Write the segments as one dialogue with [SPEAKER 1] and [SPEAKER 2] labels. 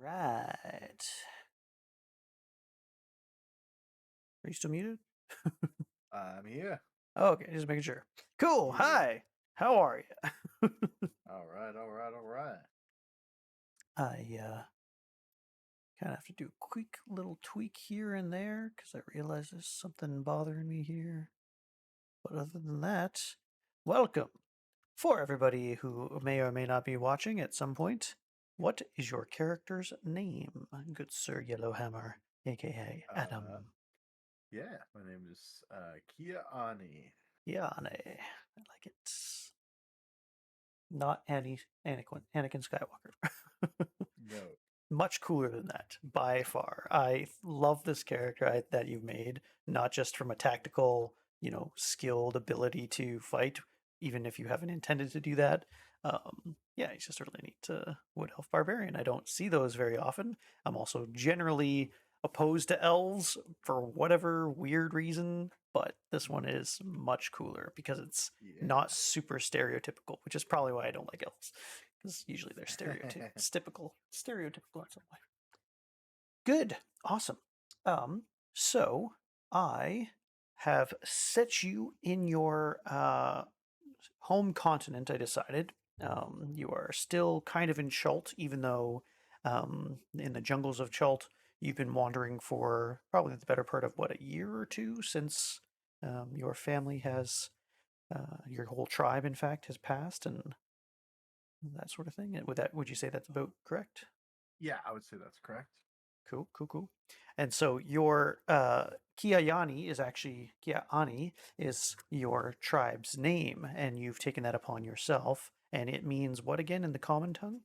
[SPEAKER 1] Right. Are you still muted?
[SPEAKER 2] I'm here.
[SPEAKER 1] Oh, okay, just making sure. Cool.
[SPEAKER 2] Yeah.
[SPEAKER 1] Hi. How are you?
[SPEAKER 2] All right. All right. All right.
[SPEAKER 1] I kind of have to do a quick little tweak here and there because I realize there's something bothering me here. But other than that, welcome. For everybody who may or may not be watching at some point, what is your character's name, good Sir YellowHammer, aka
[SPEAKER 2] Uh,
[SPEAKER 1] Adam?
[SPEAKER 2] yeah. My name is Kinyaa'áanii.
[SPEAKER 1] Yane. I like it. Not Anakin Skywalker.
[SPEAKER 2] No.
[SPEAKER 1] Much cooler than that, by far. I love this character that you've made, not just from a tactical, skilled ability to fight, even if you haven't intended to do that. Yeah, he's just a really neat Wood Elf Barbarian. I don't see those very often. I'm also generally opposed to elves for whatever weird reason, but this one is much cooler because it's not
[SPEAKER 2] Yeah.
[SPEAKER 1] super stereotypical, which is probably why I don't like elves because usually they're stereotypical in some way. Good, awesome. So I have set you in your home continent. I decided you are still kind of in Chult, even though in the jungles of Chult you've been wandering for probably the better part of what, a year or two since your family has your whole tribe, in fact, has passed and that sort of thing. Would you say that's about correct?
[SPEAKER 2] Yeah, I would say that's correct.
[SPEAKER 1] Cool, cool, cool. And so your Kinyaa'áanii is your tribe's name, and you've taken that upon yourself. And it means what again in the common tongue?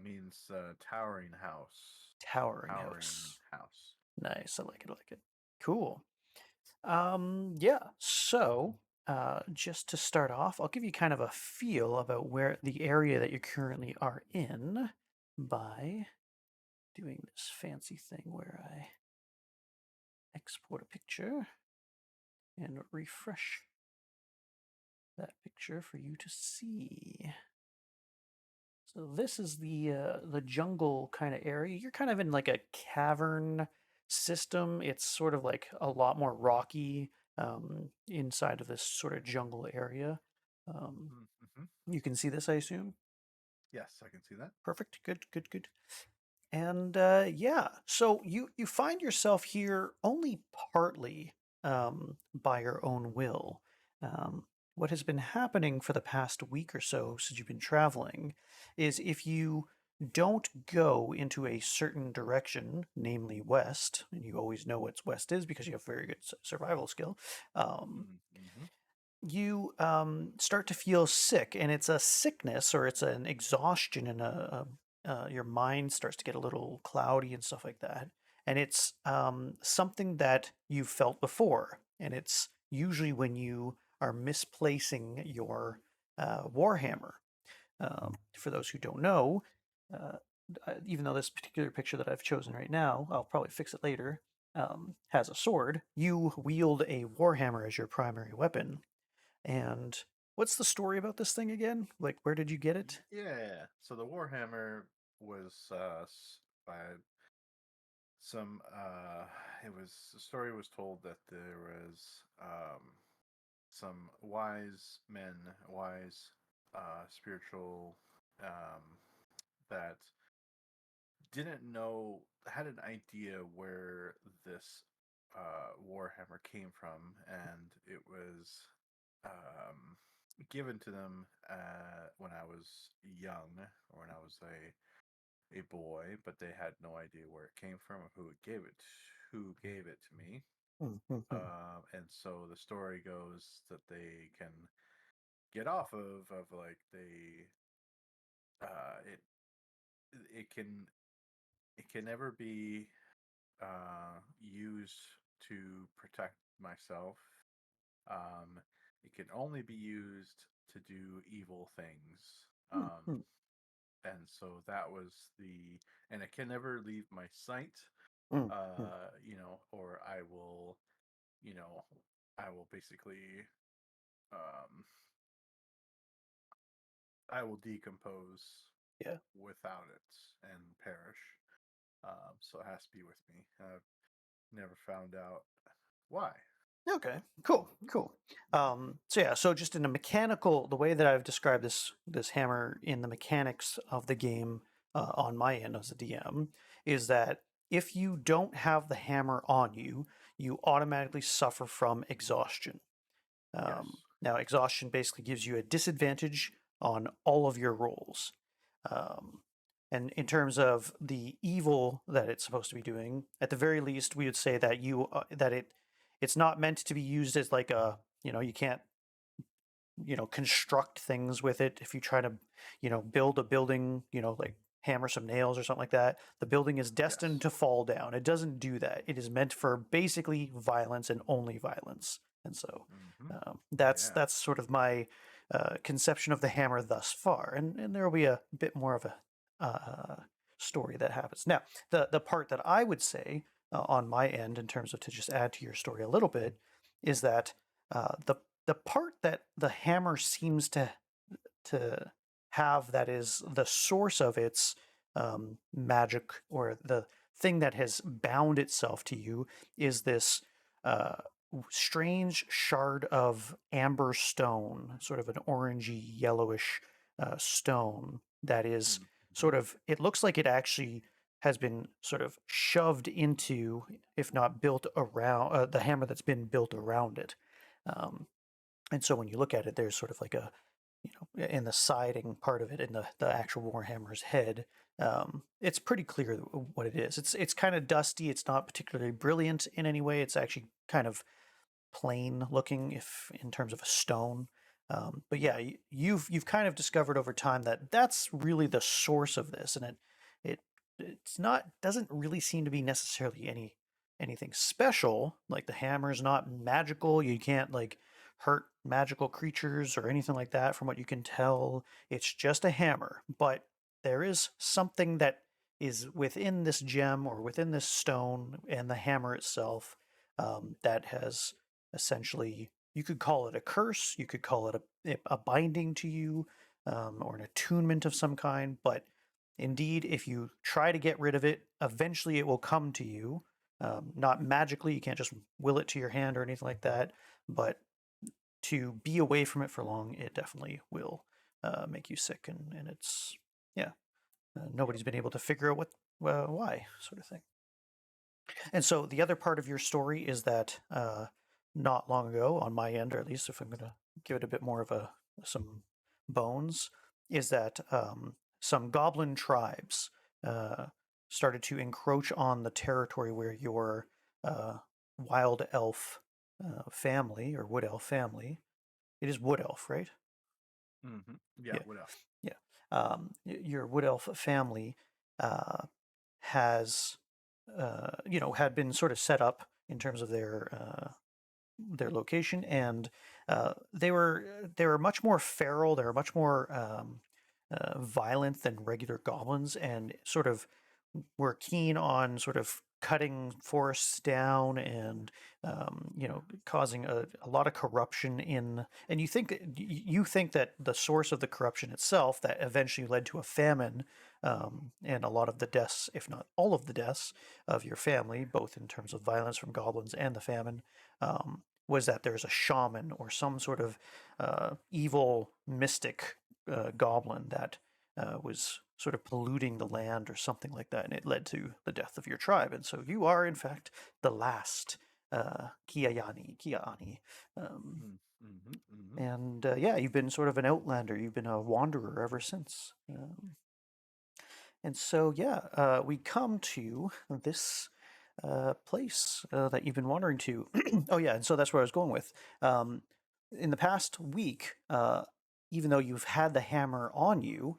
[SPEAKER 2] Means towering house.
[SPEAKER 1] Towering
[SPEAKER 2] Towering
[SPEAKER 1] house.
[SPEAKER 2] house.
[SPEAKER 1] Nice, I like it, I like it. Cool. Yeah. So, just to start off, I'll give you kind of a feel about where the area that you currently are in by doing this fancy thing where I export a picture and refresh that picture for you to see. So this is the jungle kind of area. You're kind of in like a cavern system. It's sort of like a lot more rocky inside of this sort of jungle area. Um,
[SPEAKER 2] Mm-hmm.
[SPEAKER 1] you can see this, I assume.
[SPEAKER 2] Yes, I can see that.
[SPEAKER 1] Perfect. Good. Good. Good. And yeah, so you find yourself here only partly by your own will. What has been happening for the past week or so since you've been traveling is if you don't go into a certain direction, namely west, and you always know what west is because you have very good survival skill,
[SPEAKER 2] Mm-hmm.
[SPEAKER 1] you start to feel sick, and it's a sickness or it's an exhaustion and your mind starts to get a little cloudy and stuff like that. And it's something that you've felt before, and it's usually when you are misplacing your warhammer. For those who don't know, uh, even though this particular picture that I've chosen right now, I'll probably fix it later, has a sword, you wield a warhammer as your primary weapon. And what's the story about this thing again? Like, where did you get it?
[SPEAKER 2] Yeah. So the Warhammer was by some it was the story was told that there was some wise men, wise spiritual um that didn't know, had an idea where this Warhammer came from, and it was um, given to them when I was young, or when I was a boy, but they had no idea where it came from or who gave it to me.
[SPEAKER 1] Mm-hmm.
[SPEAKER 2] And so the story goes that they can get off of like they it it can it can never be used to protect myself. Um, it can only be used to do evil things.
[SPEAKER 1] Mm-hmm.
[SPEAKER 2] And so that was and it can never leave my sight.
[SPEAKER 1] Mm-hmm.
[SPEAKER 2] Or you know, I will basically, um, I will decompose
[SPEAKER 1] Yeah.
[SPEAKER 2] without it and perish. So it has to be with me. I've never found out why.
[SPEAKER 1] Okay, cool, cool. So yeah, so just in a mechanical, the way that I've described this hammer in the mechanics of the game on my end as a DM is that if you don't have the hammer on you, you automatically suffer from exhaustion.
[SPEAKER 2] Yes.
[SPEAKER 1] Now, exhaustion basically gives you a disadvantage on all of your rolls. Um, and in terms of the evil that it's supposed to be doing, at the very least, we would say that it's not meant to be used as like a, you can't, construct things with it. If you try to, build a building, like hammer some nails or something like that, the building is destined
[SPEAKER 2] Yes.
[SPEAKER 1] to fall down. It doesn't do that. It is meant for basically violence and only violence. And so
[SPEAKER 2] Hmm.
[SPEAKER 1] that's
[SPEAKER 2] Yeah.
[SPEAKER 1] sort of my conception of the hammer thus far. And there will be a bit more of a story that happens. Now, the part that I would say on my end, in terms of to just add to your story a little bit, is that the part that the hammer seems to have that is the source of its magic, or the thing that has bound itself to you, is this uh, strange shard of amber stone, sort of an orangey yellowish stone that is
[SPEAKER 2] Hmm.
[SPEAKER 1] sort of, it looks like it actually has been sort of shoved into, if not built around, the hammer that's been built around it. Um, and so when you look at it, there's sort of like a, in the siding part of it, in the actual Warhammer's head, it's pretty clear what it is. It's kind of dusty. It's not particularly brilliant in any way. It's actually kind of plain looking, if in terms of a stone. But yeah,
[SPEAKER 2] Yeah.
[SPEAKER 1] you've kind of discovered over time that that's really the source of this, and it it's not, doesn't really seem to be necessarily anything special. Like the hammer's not magical. You can't like hurt magical creatures or anything like that, from what you can tell. It's just a hammer, but there is something that is within this gem or within this stone and the hammer itself, that has essentially, you could call it a curse, you could call it a binding to you, or an attunement of some kind. But indeed, if you try to get rid of it, eventually it will come to you. Not magically, you can't just will it to your hand or anything like that, but to be away from it for long, it definitely will make you sick. And it's, yeah,
[SPEAKER 2] Yep.
[SPEAKER 1] nobody's been able to figure out why, sort of thing. And so the other part of your story is that not long ago, on my end, or at least if I'm going to give it a bit more of some bones, is that some goblin tribes uh, started to encroach on the territory where your uh, wild elf family, or wood elf family, it is wood elf, right?
[SPEAKER 2] Yeah.
[SPEAKER 1] Yeah,
[SPEAKER 2] What else?
[SPEAKER 1] yeah. Your wood elf family uh, has, had been sort of set up in terms of their location, and they were much more feral. They were much more violent than regular goblins, and sort of were keen on sort of cutting forests down, and causing a lot of corruption in. And you think that the source of the corruption itself, that eventually led to a famine, and a lot of the deaths, if not all of the deaths of your family, both in terms of violence from goblins and the famine, was that there's a shaman or some sort of evil mystic goblin that was sort of polluting the land or something like that, and it led to the death of your tribe. And so you are, in fact, the last Kinyaa'áanii. Um,
[SPEAKER 2] Mm-hmm. Hmm.
[SPEAKER 1] and yeah, you've been sort of an outlander. You've been a wanderer ever since. And so, yeah, we come to this place that you've been wandering to. Oh, yeah, and so that's where I was going with. Um, in the past week, even though you've had the hammer on you,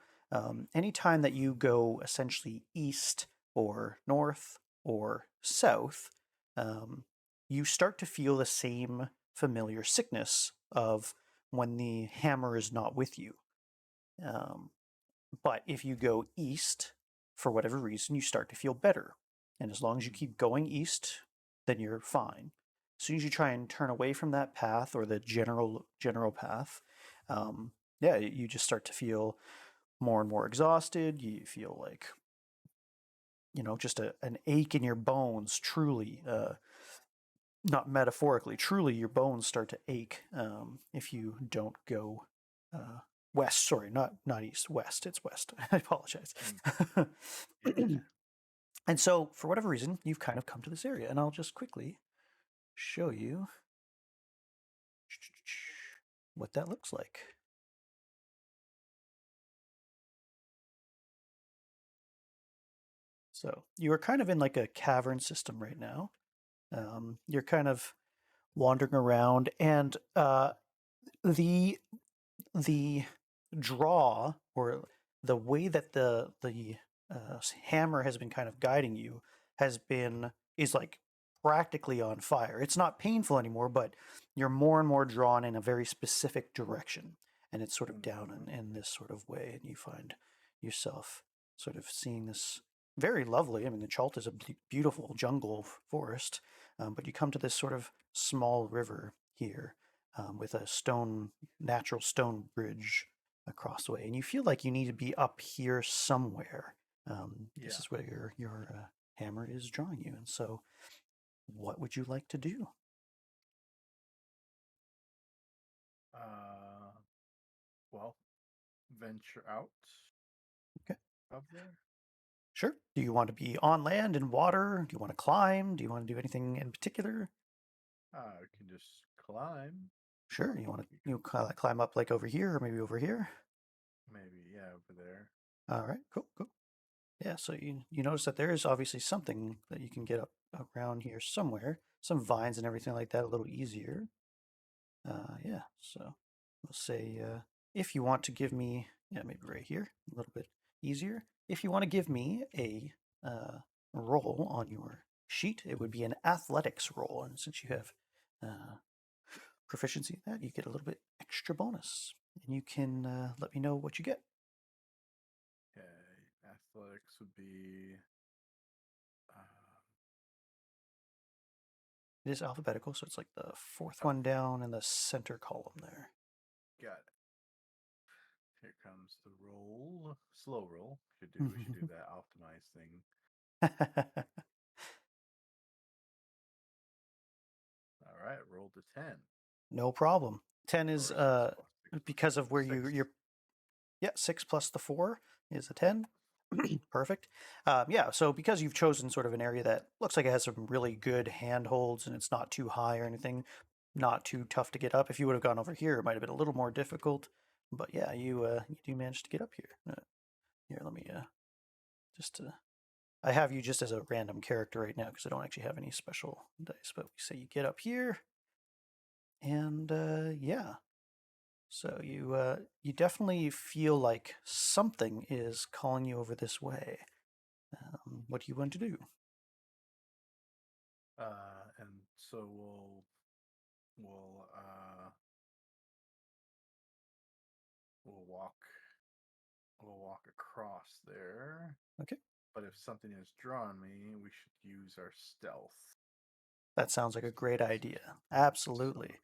[SPEAKER 1] anytime that you go essentially east or north or south, um, you start to feel the same familiar sickness of when the hammer is not with you. Um, but if you go east, for whatever reason, you start to feel better. And as long as you keep going east, then you're fine. As soon as you try and turn away from that path, or the general path, yeah, you just start to feel more and more exhausted. You feel like, just an ache in your bones, truly, not metaphorically, truly your bones start to ache if you don't go uh, west. Sorry, not east, west. It's west. I apologize.
[SPEAKER 2] Mm. Yeah.
[SPEAKER 1] And so, for whatever reason, you've kind of come to this area, and I'll just quickly show you what that looks like. So, you are kind of in like a cavern system right now. You're kind of wandering around, and the the draw or the way that the hammer has been kind of guiding you is like practically on fire. It's not painful anymore, but you're more and more drawn in a very specific direction, and it's sort of down
[SPEAKER 2] Mm-hmm.
[SPEAKER 1] in this sort of way, and you find yourself sort of seeing this very lovely. I mean, the Chalt is a beautiful jungle forest, but you come to this sort of small river here with a natural stone bridge across the way, and you feel like you need to be up here somewhere. This
[SPEAKER 2] Yeah.
[SPEAKER 1] is where your hammer is drawing you, and so what would you like to do?
[SPEAKER 2] Uh, well, venture out
[SPEAKER 1] Okay,
[SPEAKER 2] of there.
[SPEAKER 1] sure. Do you want to be on land and water? Do you want to climb? Do you want to do anything in particular?
[SPEAKER 2] I can just climb.
[SPEAKER 1] Sure. You want to
[SPEAKER 2] You
[SPEAKER 1] climb up like over here or maybe over here?
[SPEAKER 2] maybe, yeah, over there.
[SPEAKER 1] All right, cool, cool. Yeah, so you notice that there is obviously something that you can get up around here somewhere. Some vines and everything like that, a little easier. Yeah, so we'll say if you want to give me, yeah, maybe right here, a little bit easier. If you want to give me a roll on your sheet, it would be an athletics roll. And since you have uh, proficiency in that, you get a little bit extra bonus. And you can let me know what you get.
[SPEAKER 2] Okay. Athletics would be. Uh,
[SPEAKER 1] It is alphabetical, so it's like the fourth
[SPEAKER 2] oh,
[SPEAKER 1] one down in the center column there.
[SPEAKER 2] got it. Here comes the roll. Slow roll. We should do that optimized thing. All right. Roll to 10.
[SPEAKER 1] No problem. 10 is
[SPEAKER 2] Or 6 plus 6 plus
[SPEAKER 1] because
[SPEAKER 2] 4.
[SPEAKER 1] of where
[SPEAKER 2] 6.
[SPEAKER 1] you're yeah, 6 plus the 4 is a
[SPEAKER 2] Yep.
[SPEAKER 1] 10. Perfect. Yeah, so because you've chosen sort of an area that looks like it has some really good handholds and it's not too high or anything, not too tough to get up. If you would have gone over here, it might have been a little more difficult. But yeah, you do manage to get up here. Here, let me just I have you just as a random character right now because I don't actually have any special dice. But we say you get up here, and yeah, so you definitely feel like something is calling you over this way. What do you want to do?
[SPEAKER 2] And so we'll we'll walk we'll walk across there.
[SPEAKER 1] Okay,
[SPEAKER 2] But if something has drawn me, we should use our stealth
[SPEAKER 1] that sounds like a
[SPEAKER 2] just in
[SPEAKER 1] great
[SPEAKER 2] case.
[SPEAKER 1] idea.
[SPEAKER 2] So,
[SPEAKER 1] Absolutely.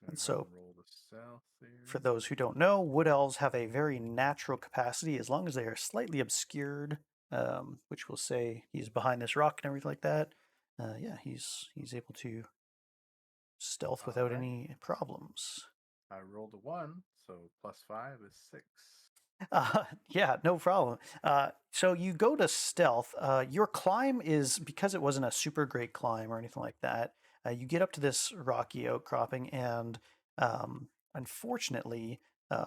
[SPEAKER 2] so I'm
[SPEAKER 1] And
[SPEAKER 2] gonna go ahead
[SPEAKER 1] so,
[SPEAKER 2] and roll the stealth
[SPEAKER 1] for
[SPEAKER 2] here.
[SPEAKER 1] those who don't know, wood elves have a very natural capacity as long as they are slightly obscured, which will say he's behind this rock and everything like that. Yeah, he's able to stealth
[SPEAKER 2] All
[SPEAKER 1] without
[SPEAKER 2] right.
[SPEAKER 1] any problems.
[SPEAKER 2] I rolled a 1, so plus 5 is 6.
[SPEAKER 1] Yeah, no problem. So you go to stealth. Your climb is because it wasn't a super great climb or anything like that. You get up to this rocky outcropping, and unfortunately,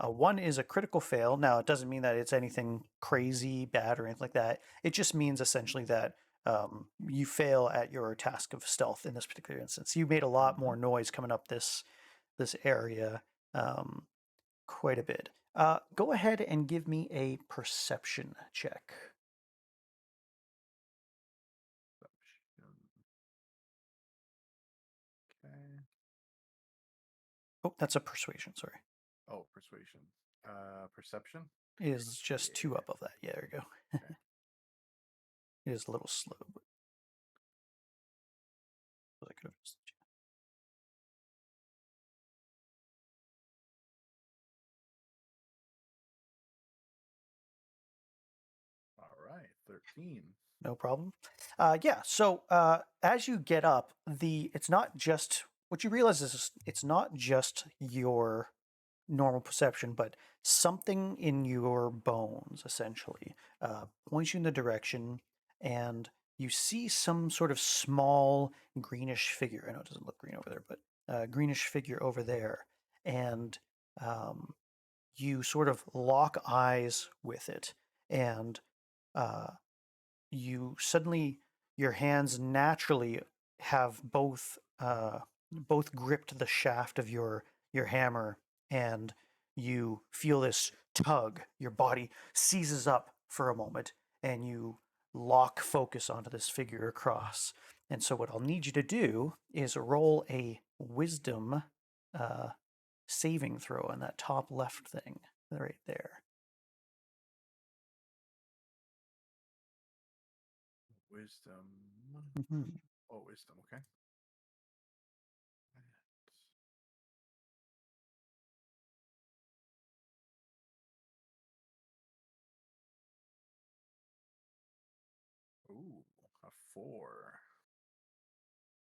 [SPEAKER 1] one is a critical fail. Now, it doesn't mean that it's anything crazy bad or anything like that. It just means essentially that you fail at your task of stealth in this particular instance. You made a lot
[SPEAKER 2] Mm-hmm.
[SPEAKER 1] more noise coming up this area. Um, quite a bit. Go ahead and give me a perception check.
[SPEAKER 2] Okay.
[SPEAKER 1] Oh, that's a persuasion, sorry.
[SPEAKER 2] Oh, persuasion. Perception?
[SPEAKER 1] It is just two
[SPEAKER 2] Yeah.
[SPEAKER 1] up of that. Yeah, there you go.
[SPEAKER 2] Okay.
[SPEAKER 1] It is a little slow, but I could have just.
[SPEAKER 2] 15.
[SPEAKER 1] No problem. Yeah. So as you get up, it's not just what you realize is it's not just your normal perception, but something in your bones essentially points you in the direction, and you see some sort of small greenish figure. I know it doesn't look green over there, but greenish figure over there, and um, you sort of lock eyes with it, and uh, you suddenly your hands naturally have both gripped the shaft of your hammer, and you feel this tug. Your body seizes up for a moment, and you lock focus onto this figure across. And so what I'll need you to do is roll a wisdom uh, saving throw on that top left thing right there.
[SPEAKER 2] Wisdom.
[SPEAKER 1] Mhm.
[SPEAKER 2] Oh, wisdom. Okay. Ooh, a 4.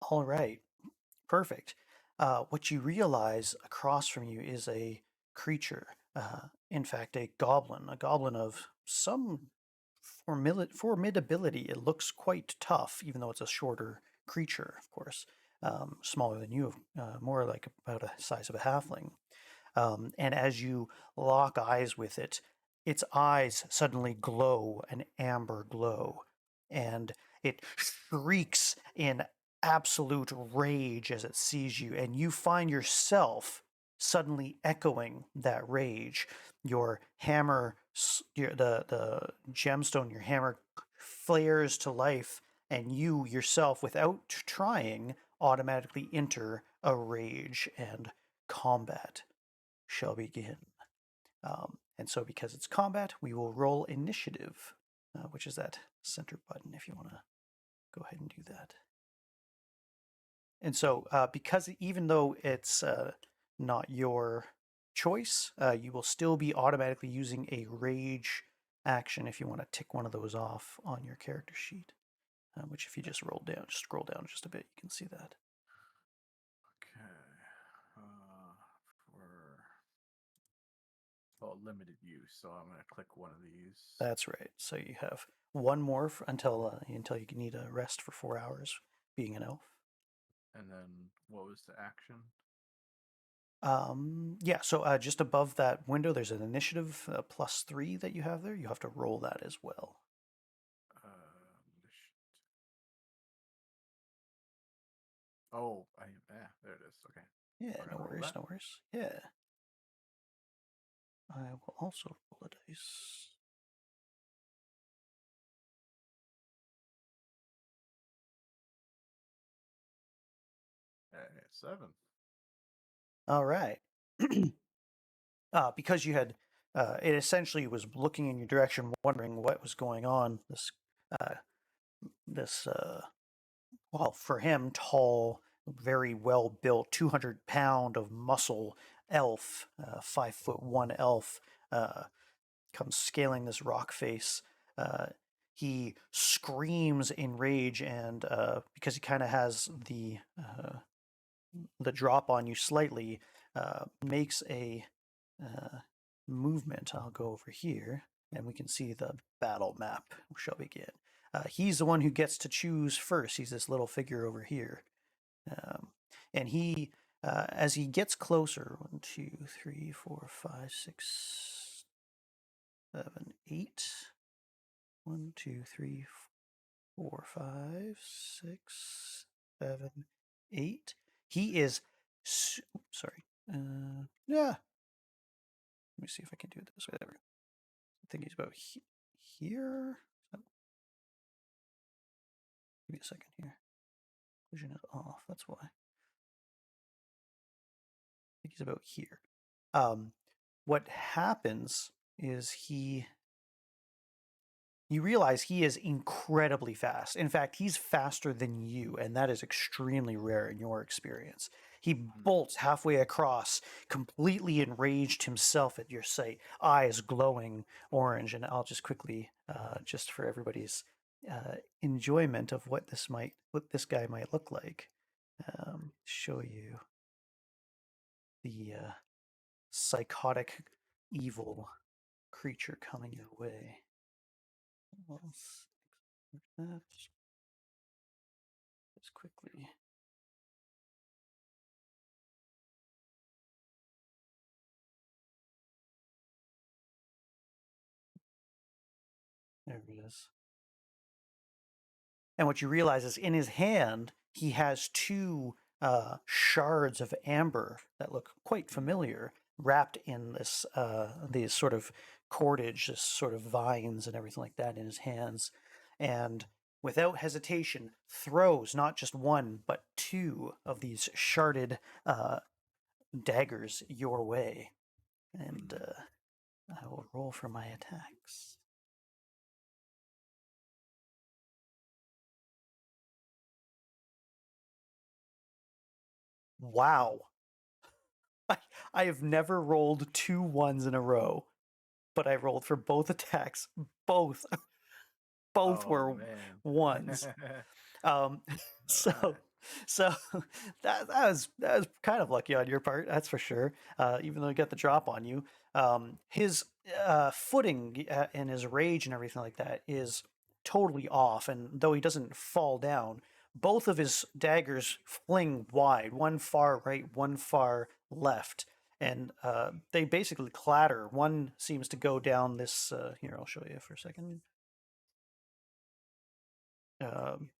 [SPEAKER 1] All right. Perfect. What you realize across from you is a creature. In fact, a goblin of some formidability. It looks quite tough, even though it's a shorter creature, of course. Smaller than you, more like about the size of a halfling. And as you lock eyes with it, its eyes suddenly glow an amber glow, and it shrieks in absolute rage as it sees you, and you find yourself suddenly echoing that rage. Your hammer, the gemstone, your hammer flares to life, and you yourself, without trying, automatically enter a rage, and combat shall begin. And so, because it's combat, we will roll initiative, which is that center button if you want to go ahead and do that. And so, because even though it's not your choice, you will still be automatically using a rage action if you want to tick one of those off on your character sheet. Which, if you just scroll down just a bit, you can see that.
[SPEAKER 2] Okay. For limited use, so I'm going to click one of these.
[SPEAKER 1] That's right. So you have one more until you need a rest for 4 hours, being an elf.
[SPEAKER 2] And then what was the action?
[SPEAKER 1] Yeah. So just above that window, there's an initiative +3 that you have there. You have to roll that as well.
[SPEAKER 2] Oh, there it is. Okay.
[SPEAKER 1] Yeah.
[SPEAKER 2] So I
[SPEAKER 1] No
[SPEAKER 2] gotta roll
[SPEAKER 1] worries.
[SPEAKER 2] that.
[SPEAKER 1] No worries. Yeah. I will also roll a dice.
[SPEAKER 2] 7.
[SPEAKER 1] All right. Because you had, it essentially was looking in your direction, wondering what was going on. Uh, this well, for him, tall, very well built, 200 pound of muscle elf, 5'1" elf, comes scaling this rock face. Uh, he screams in rage, and because he kind of has the drop on you slightly, makes a uh, movement. I'll go over here, and we can see the battle map shall begin. He's the one who gets to choose first. He's this little figure over here. Um, and as he gets closer, 1, 2, 3, 4, 5, 6, 7, 8. 1, 2, 3, 4, 5, 6, 7, 8. He is, sorry. Yeah. Let me see if I can do it this way. There we go. I think he's about here. Oh, give me a second here. Vision is off. That's why. I think he's about here. What happens is you realize he is incredibly fast. In fact, he's faster than you, and that is extremely rare in your experience. He bolts halfway across, completely enraged himself at your sight, eyes glowing orange. And I'll just quickly just for everybody's enjoyment of what this guy might look like. Show you the psychotic, evil creature coming your way. Let's that just quickly. There it is. And what you realize is in his hand, he has two shards of amber that look quite
[SPEAKER 2] Mm.
[SPEAKER 1] familiar, wrapped in this these sort of cordage, this sort of vines and everything like that in his hands. And without hesitation, throws not just one, but two of these sharded daggers your way. And
[SPEAKER 2] Mm.
[SPEAKER 1] I will roll for my attacks. Wow. I, I have never rolled two ones in a row, but I rolled for both attacks. Both, both
[SPEAKER 2] Oh
[SPEAKER 1] were
[SPEAKER 2] man.
[SPEAKER 1] ones. Um,
[SPEAKER 2] All
[SPEAKER 1] so,
[SPEAKER 2] right.
[SPEAKER 1] so that was kind of lucky on your part, that's for sure. Even though he got the drop on you, his footing and his rage and everything like that is totally off. And though he doesn't fall down, both of his daggers fling wide, one far right, one far left, and they basically clatter. One seems to go down this. Here, I'll show you for a second. Um,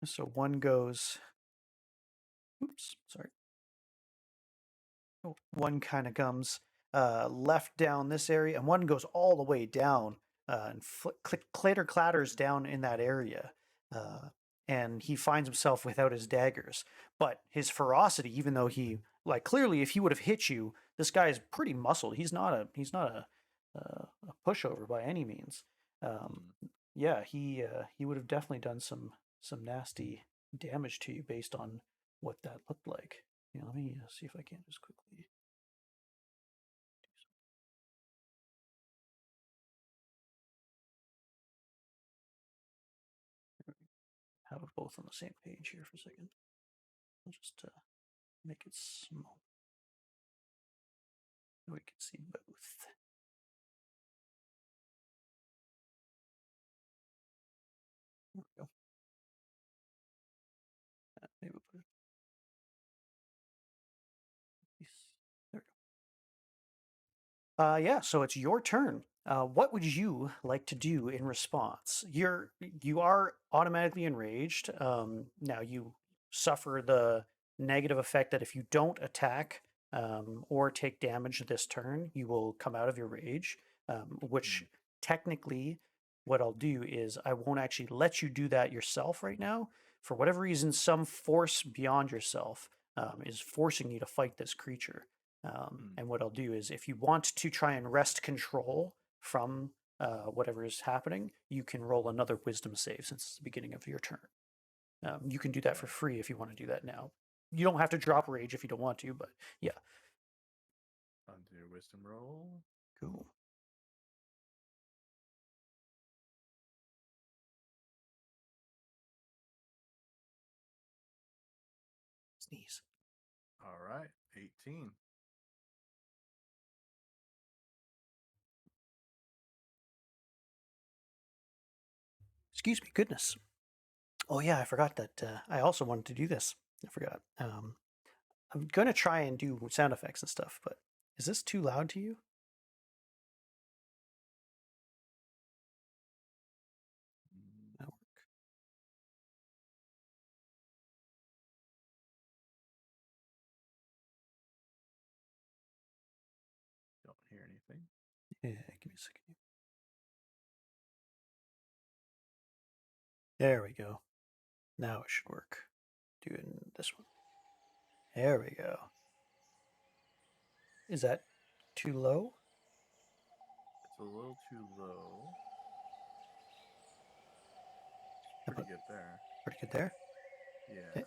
[SPEAKER 1] so one goes. Oops, sorry. One kind of comes left down this area, and one goes all the way down and clatter clatters down in that area. Uh, and he finds himself without his daggers. But his ferocity, even though he like clearly, if he would have hit you, this guy is pretty muscled. He's not a pushover by any means. Um,
[SPEAKER 2] Mm.
[SPEAKER 1] yeah, he would have definitely done some nasty damage to you based on what that looked like. Yeah, let me see if I can just quickly have it both on the same page here for a second. I'll just make it small so we can see both. There we go. Maybe we'll put it. There we go. Yeah, so it's your turn. What would you like to do in response? You are automatically enraged. Now you suffer the negative effect that if you don't attack or take damage this turn, you will come out of your rage. Which
[SPEAKER 2] Mm.
[SPEAKER 1] technically, what I'll do is I won't actually let you do that yourself right now. For whatever reason, some force beyond yourself is forcing you to fight this creature.
[SPEAKER 2] Mm.
[SPEAKER 1] And what I'll do is, if you want to try and wrest control from whatever is happening, you can roll another wisdom save since it's the beginning of your turn. You can do that for
[SPEAKER 2] Okay.
[SPEAKER 1] free if you want to do that now. You don't have to drop rage if you don't want to, but yeah.
[SPEAKER 2] I'll do a wisdom roll.
[SPEAKER 1] Cool. Sneeze.
[SPEAKER 2] All right. 18.
[SPEAKER 1] Excuse me, goodness. Oh yeah, I forgot that I also wanted to do this. I forgot. I'm going to try and do sound effects and stuff, but is this too loud to you?
[SPEAKER 2] Mm.
[SPEAKER 1] No.
[SPEAKER 2] Don't hear anything.
[SPEAKER 1] Yeah, give me a second. There we go. Now it should work. Doing this one. There we go. Is that too low?
[SPEAKER 2] It's a little too low. It's
[SPEAKER 1] How
[SPEAKER 2] pretty
[SPEAKER 1] about
[SPEAKER 2] good there.
[SPEAKER 1] pretty good there?
[SPEAKER 2] Yeah.
[SPEAKER 1] Okay,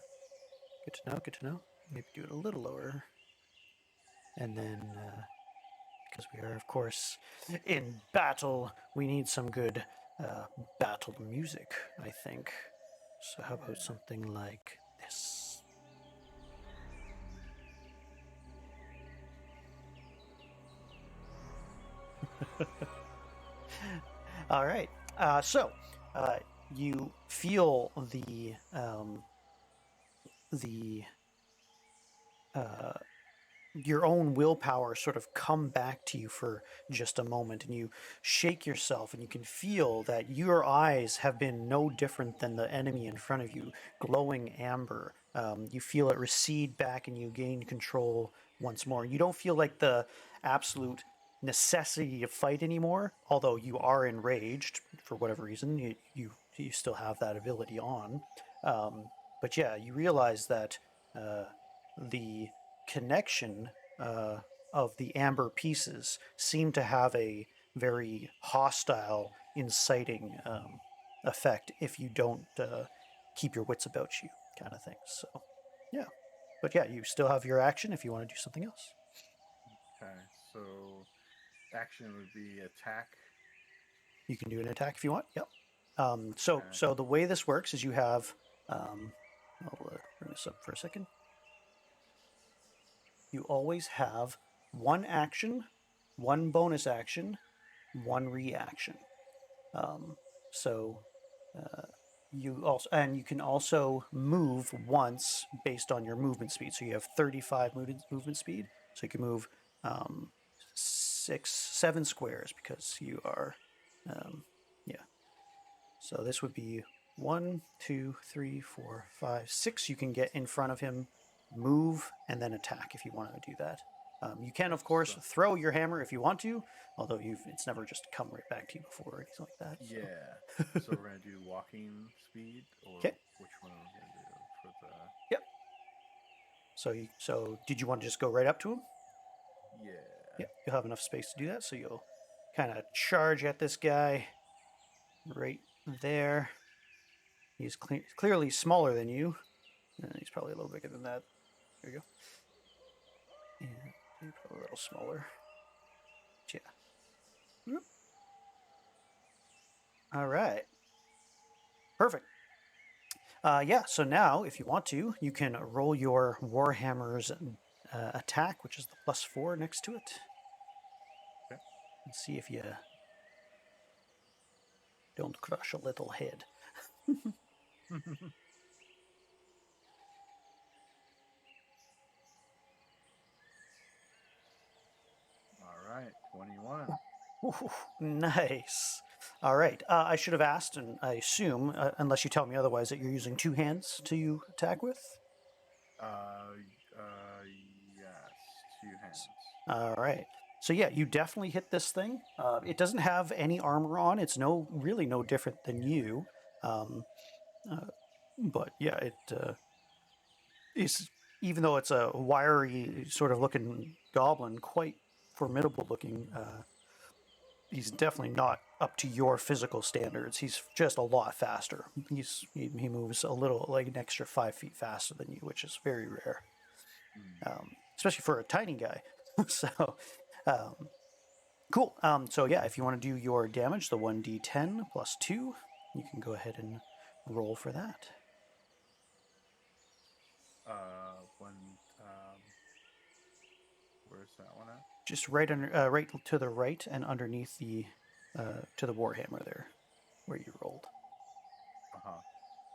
[SPEAKER 1] good to know. Good to know. Maybe do it a little lower, and then because we are, of course, in battle. We need some good battle music, I think. So how about
[SPEAKER 2] Yeah.
[SPEAKER 1] something like this? All right. So you feel the your own willpower sort of come back to you for just a moment, and you shake yourself, and you can feel that your eyes have been no different than the enemy in front of you, glowing amber. You feel it recede back, and you gain control once more. You don't feel like the absolute necessity to fight anymore, although you are enraged for whatever reason. You still have that ability on, but yeah, you realize that the connection of the amber pieces seem to have a very hostile, inciting effect if you don't keep your wits about you, kind of thing. So, yeah. But yeah, you still have your action if you want to do something else.
[SPEAKER 2] Okay. So action would be attack.
[SPEAKER 1] You can do an attack if you want. Yep. So,
[SPEAKER 2] Okay.
[SPEAKER 1] so the way this works is you have. Um, I'll bring this up for a second. You always have one action, one bonus action, one reaction. Um, so you also, and you can also move once based on your movement speed. So you have 35 movement speed. So you can move um, 7 squares because you are, yeah. So this would be 1, 2, 3, 4, 5, 6. You can get in front of him, move, and then attack if you want to do that. You can,
[SPEAKER 2] Okay.
[SPEAKER 1] of course,
[SPEAKER 2] So
[SPEAKER 1] throw your hammer if you want to, although it's never just come right back to you before or anything like that. So,
[SPEAKER 2] yeah. So we're gonna do walking speed, or
[SPEAKER 1] okay,
[SPEAKER 2] which one are we gonna do for the?
[SPEAKER 1] yep. So did you want to just go right up to him?
[SPEAKER 2] Yeah.
[SPEAKER 1] Yep, you'll have enough space to do that. So you'll kind of charge at this guy right there. He's clearly smaller than you. He's probably a little bigger than that. There you go. And maybe probably a little smaller. But yeah. All right. Perfect. Yeah, so now, if you want to, you can roll your Warhammer's attack, which is the +4 next to it,
[SPEAKER 2] Okay.
[SPEAKER 1] and see if you don't crush a little head.
[SPEAKER 2] All right. 21.
[SPEAKER 1] Ooh, nice. All right. I should have asked, and I assume, unless you tell me otherwise, that you're using two hands to attack with.
[SPEAKER 2] Uh. Yes. Two hands.
[SPEAKER 1] All right. So yeah, you definitely hit this thing. It doesn't have any armor on. It's really no different than you. Um, but yeah, it is, even though it's a wiry sort of looking goblin, quite formidable looking. He's definitely not up to your physical standards. He's just a lot faster. He moves a little, like an extra 5 feet faster than you, which is very rare,
[SPEAKER 2] Mm.
[SPEAKER 1] especially for a tiny guy. So, um, cool. So yeah, if you want to do your damage, the 1d10 plus 2, you can go ahead and roll for that.
[SPEAKER 2] One. Where's that one at?
[SPEAKER 1] Just right under, right to the right and underneath to the warhammer there, where you rolled.
[SPEAKER 2] Uh huh.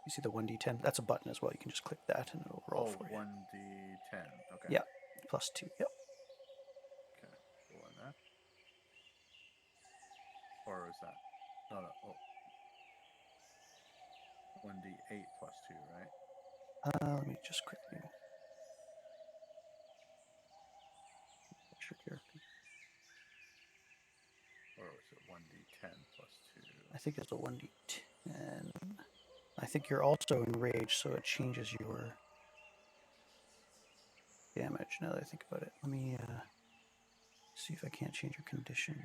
[SPEAKER 1] You see the 1d10? That's a button as well. You can just click that and it'll roll
[SPEAKER 2] Oh,
[SPEAKER 1] for you.
[SPEAKER 2] 1d10. Okay.
[SPEAKER 1] Yeah, plus 2. Yep.
[SPEAKER 2] Okay. Roll in that. Or is that? No, no. Oh, 1d8 plus 2, right?
[SPEAKER 1] Let me just quickly check your.
[SPEAKER 2] Or was it 1d10 plus 2?
[SPEAKER 1] I think it's a 1d10. I think you're also enraged, so it changes your damage. Now that I think about it, let me see if I can't change your conditions.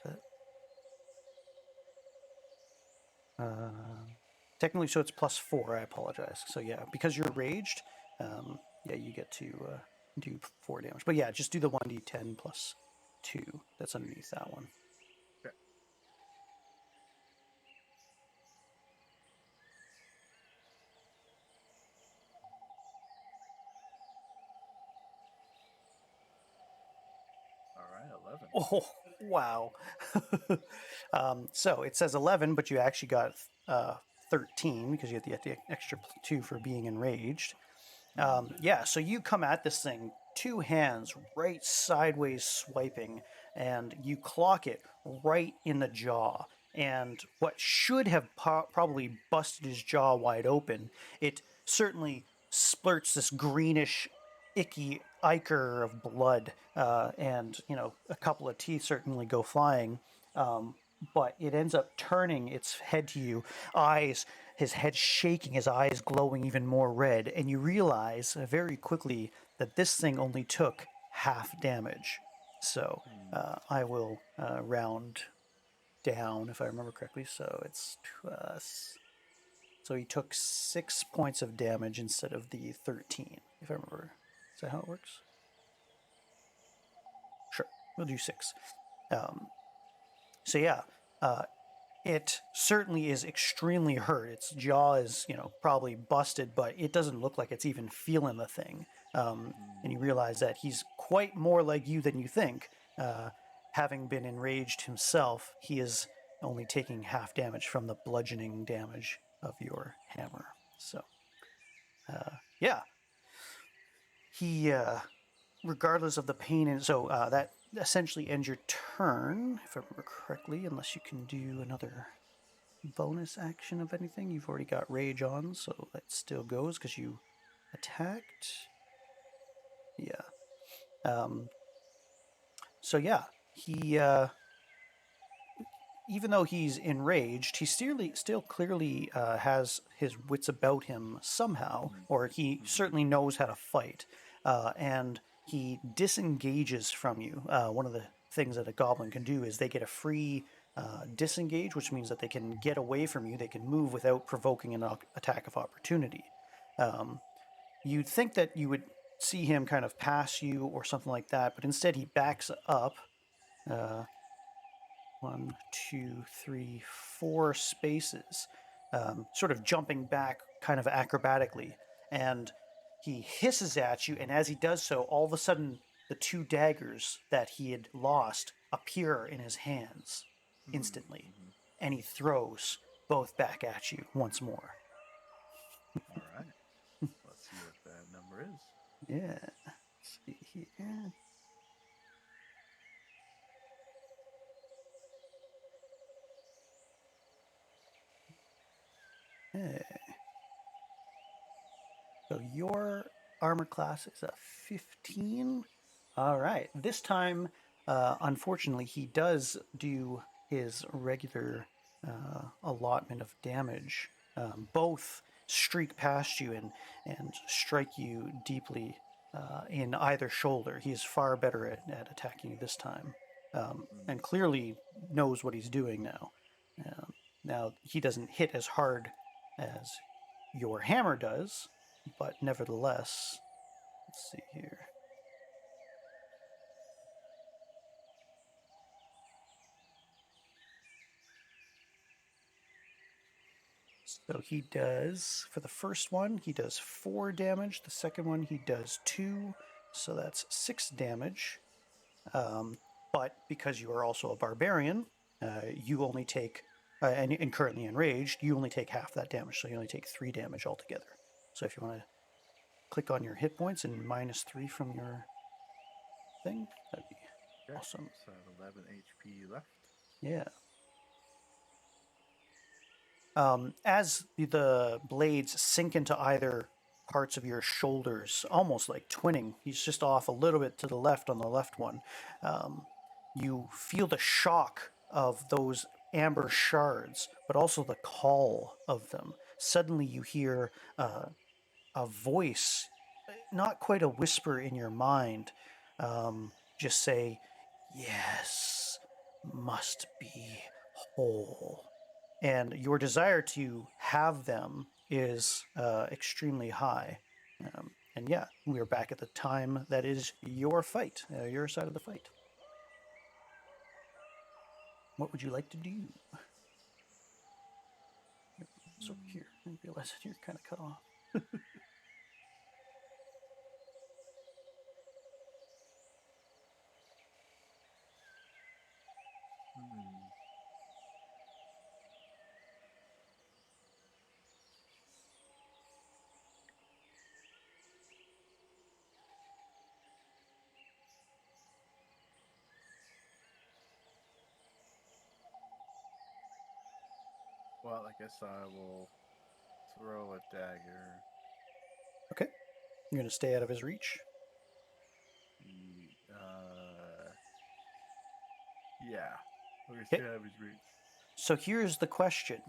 [SPEAKER 1] Does that? Technically, so it's +4. I apologize. So yeah, because you're raged, yeah, you get to do 4 damage. But yeah, just do the 1d10 plus. 2 that's underneath that one.
[SPEAKER 2] Okay. All right, 11.
[SPEAKER 1] Oh, wow. So it says 11, but you actually got 13 because you had the extra 2 for being enraged. Yeah, so you come at this thing, 2 hands right sideways swiping, and you clock it right in the jaw. And what should have probably busted his jaw wide open, it certainly splurts this greenish, icky ichor of blood, and a couple of teeth certainly go flying. But it ends up turning its head to you, his head shaking, his eyes glowing even more red, and you realize very quickly that this thing only took half damage. So I will round down if I remember correctly. So it's so he took 6 points of damage instead of the 13, if I remember. Is that how it works? Sure, we'll do 6. So yeah, it certainly is extremely hurt. Its jaw is, probably busted, but it doesn't look like it's even feeling the thing. And you realize that he's quite more like you than you think. Having been enraged himself, he is only taking half damage from the bludgeoning damage of your hammer. So, yeah, he, regardless of the pain, and so that essentially ends your turn, if I remember correctly, unless you can do another bonus action of anything. You've already got rage on, so that still goes because you attacked. Yeah. So yeah, he even though he's enraged, he still clearly has his wits about him somehow, or he certainly knows how to fight, and he disengages from you. One of the things that a goblin can do is they get a free disengage, which means that they can get away from you. They can move without provoking an attack of opportunity. You'd think that you would see him kind of pass you or something like that, but instead he backs up. 1, 2, 3, 4 spaces, sort of jumping back kind of acrobatically. And he hisses at you, and as he does so, all of a sudden, the 2 daggers that he had lost appear in his hands instantly. And he throws both back at you once more.
[SPEAKER 2] All right. Let's see what that number is.
[SPEAKER 1] Yeah. Let's see here. Yeah. So your armor class is a 15. All right. This time, unfortunately, he does do his regular allotment of damage. Both streak past you and strike you deeply in either shoulder. He is far better at attacking you this time, and clearly knows what he's doing now. Now, he doesn't hit as hard as your hammer does, but nevertheless, let's see here. So he does, for the first one, he does 4 damage. The second one, he does 2. So that's 6 damage. But because you are also a barbarian, you only take, and currently enraged, you only take half that damage. So you only take 3 damage altogether. So if you want to click on your hit points and -3 from your thing, that'd be
[SPEAKER 2] Okay.
[SPEAKER 1] awesome.
[SPEAKER 2] So I have 11 HP left.
[SPEAKER 1] Yeah. As the blades sink into either parts of your shoulders, almost like twinning, he's just off a little bit to the left on the left one. You feel the shock of those amber shards, but also the call of them. Suddenly, you hear a voice, not quite a whisper in your mind, just say, "Yes, must be whole." And your desire to have them is extremely high. And yeah, we are back at the time that is your fight, your side of the fight. What would you like to do? So
[SPEAKER 2] Hmm.
[SPEAKER 1] here, I realize you're kind of cut off.
[SPEAKER 2] Hmm. Well, I guess I will throw a dagger.
[SPEAKER 1] Okay, you're gonna stay out of his reach.
[SPEAKER 2] Yeah. We
[SPEAKER 1] Okay,
[SPEAKER 2] stay out of his reach.
[SPEAKER 1] so here's the question: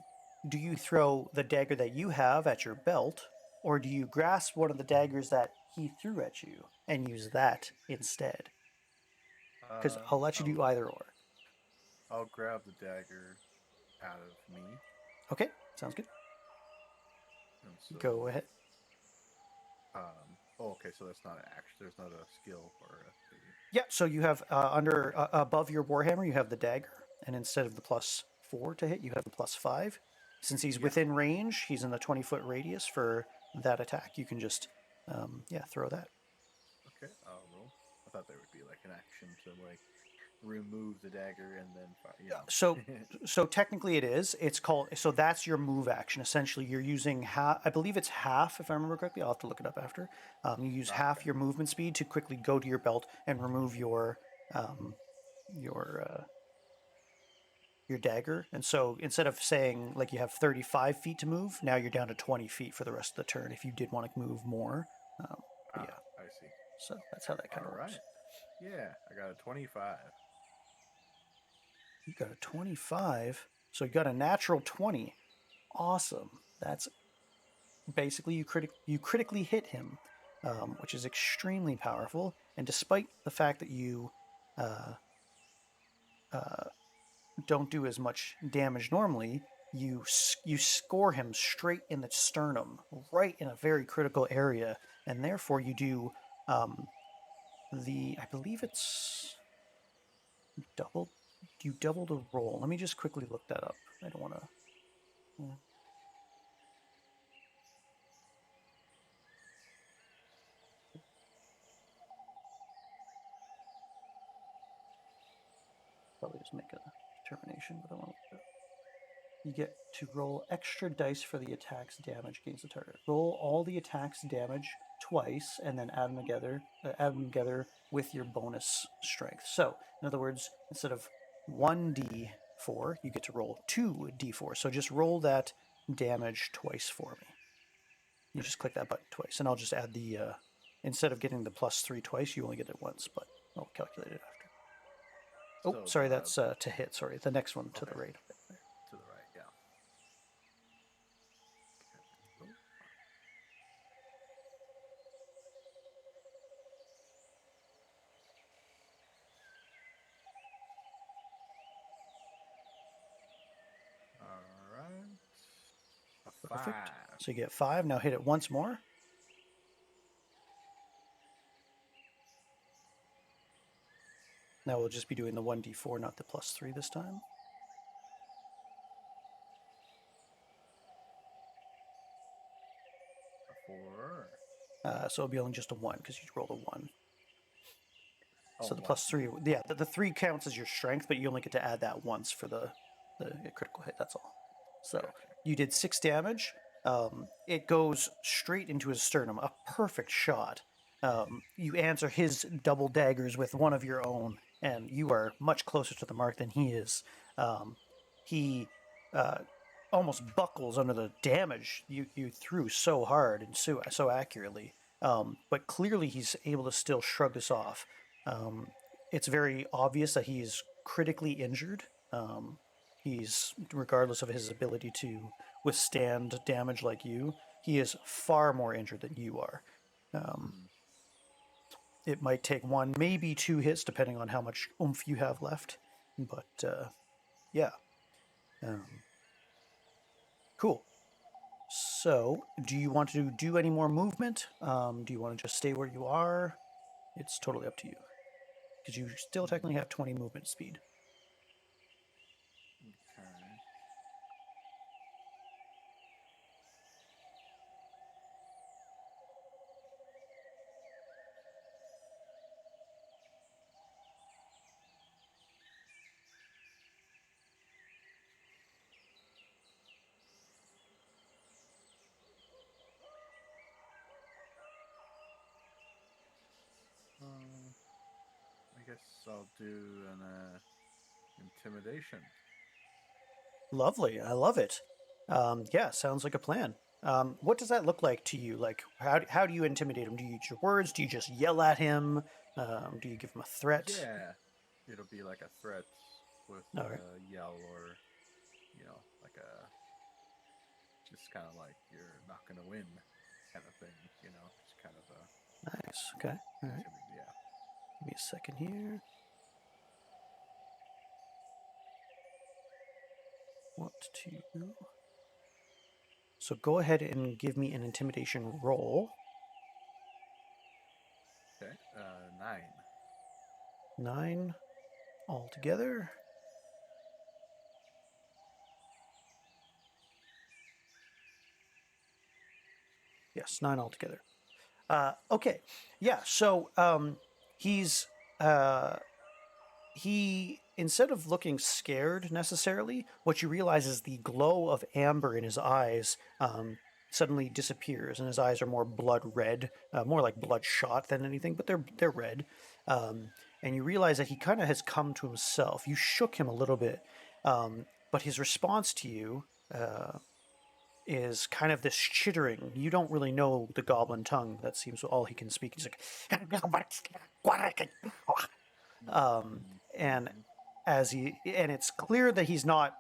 [SPEAKER 1] do you throw the dagger that you have at your belt, or do you grasp one of the daggers that he threw at you and use that instead? Because
[SPEAKER 2] Uh,
[SPEAKER 1] I'll let you
[SPEAKER 2] I'll
[SPEAKER 1] do either or.
[SPEAKER 2] I'll grab the dagger out of me,
[SPEAKER 1] Okay, sounds good.
[SPEAKER 2] and
[SPEAKER 1] Go
[SPEAKER 2] so
[SPEAKER 1] ahead.
[SPEAKER 2] Oh, okay. So that's not an action. There's not a skill or a.
[SPEAKER 1] Yeah, so you have under above your warhammer, you have the dagger, and instead of the +4 to hit, you have the +5. Since he's
[SPEAKER 2] Yeah.
[SPEAKER 1] within range, he's in the 20-foot radius for that attack. You can just throw that.
[SPEAKER 2] Okay. I'll roll. I thought there would be like an action to like remove the dagger and then fire.
[SPEAKER 1] So so technically it is. It's called so that's your move action. Essentially, you're using half. I believe it's half, if I remember correctly. I'll have to look it up after. You use half
[SPEAKER 2] Okay.
[SPEAKER 1] your movement speed to quickly go to your belt and remove um, your your dagger. And so instead of saying like you have 35 feet to move, now you're down to 20 feet for the rest of the turn if you did want to move more. But yeah,
[SPEAKER 2] I see.
[SPEAKER 1] so that's how that kind
[SPEAKER 2] All
[SPEAKER 1] of works.
[SPEAKER 2] right. Yeah, I got a 25.
[SPEAKER 1] You got a 25, so you got a natural 20. Awesome. That's basically you critically hit him, which is extremely powerful. And despite the fact that you uh, uh, don't do as much damage normally, you score him straight in the sternum, right in a very critical area, and therefore you do um, the I believe it's double. You double the roll. Let me just quickly look that up. I don't want to. Probably just make a determination, but I want to. You get to roll extra dice for the attack's damage against the target. Roll all the attack's damage twice, and then add them together with your bonus strength. So, in other words, instead of 1d4, you get to roll 2d4. So just roll that damage twice for me. You just click that button twice, and I'll just add the. Instead of getting the +3 twice, you only get it once, but I'll calculate it after. Oh,
[SPEAKER 2] So
[SPEAKER 1] sorry, that's to hit. Sorry, the next one to the
[SPEAKER 2] okay,
[SPEAKER 1] right.
[SPEAKER 2] to the right. Yeah. Okay. All right. A
[SPEAKER 1] Perfect.
[SPEAKER 2] 5.
[SPEAKER 1] So you get 5. Now hit it once more. Now we'll just be doing the 1d4, not the +3 this time.
[SPEAKER 2] A 4.
[SPEAKER 1] So it'll be only just a 1 because you rolled a 1.
[SPEAKER 2] Oh,
[SPEAKER 1] So the
[SPEAKER 2] one.
[SPEAKER 1] +3, yeah, the 3 counts as your strength, but you only get to add that once for the critical hit. That's all. So
[SPEAKER 2] Gotcha.
[SPEAKER 1] you did 6 damage. It goes straight into his sternum, a perfect shot. You answer his double daggers with one of your own, and you are much closer to the mark than he is. He uh, almost buckles under the damage you threw so hard and so accurately. But clearly, he's able to still shrug this off. Um, it's very obvious that he's critically injured. He's, regardless of his ability to withstand damage like you, he is far more injured than you are. Um,
[SPEAKER 2] Hmm.
[SPEAKER 1] it might take one, maybe two hits, depending on how much oomph you have left. But yeah, um, cool. So, do you want to do any more movement? Do you want to just stay where you are? It's totally up to you because you still technically have 20 movement speed.
[SPEAKER 2] I guess I'll do an intimidation.
[SPEAKER 1] Lovely. I love it. Yeah, sounds like a plan. What does that look like to you? Like, how do you intimidate him? Do you use your words? Do you just yell at him? Do you give him a threat?
[SPEAKER 2] Yeah, it'll be like a threat with
[SPEAKER 1] All right.
[SPEAKER 2] a yell or like a just kind of like you're not gonna win kind of thing. Just kind of a
[SPEAKER 1] Nice. Okay. All right.
[SPEAKER 2] intimidate. Yeah.
[SPEAKER 1] Give me a second here. What to? So go ahead and give me an intimidation roll.
[SPEAKER 2] Okay. 9.
[SPEAKER 1] 9 altogether. Yes, 9 altogether. Okay. Yeah. So he's he instead of looking scared necessarily, what you realize is the glow of amber in his eyes suddenly disappears, and his eyes are more blood red, more like bloodshot than anything, but they're red. And you realize that he kind of has come to himself. You shook him a little bit, but his response to you is kind of this chittering. You don't really know the goblin tongue. That seems all he can speak. He's like, and
[SPEAKER 2] Mm-hmm.
[SPEAKER 1] and it's clear that he's not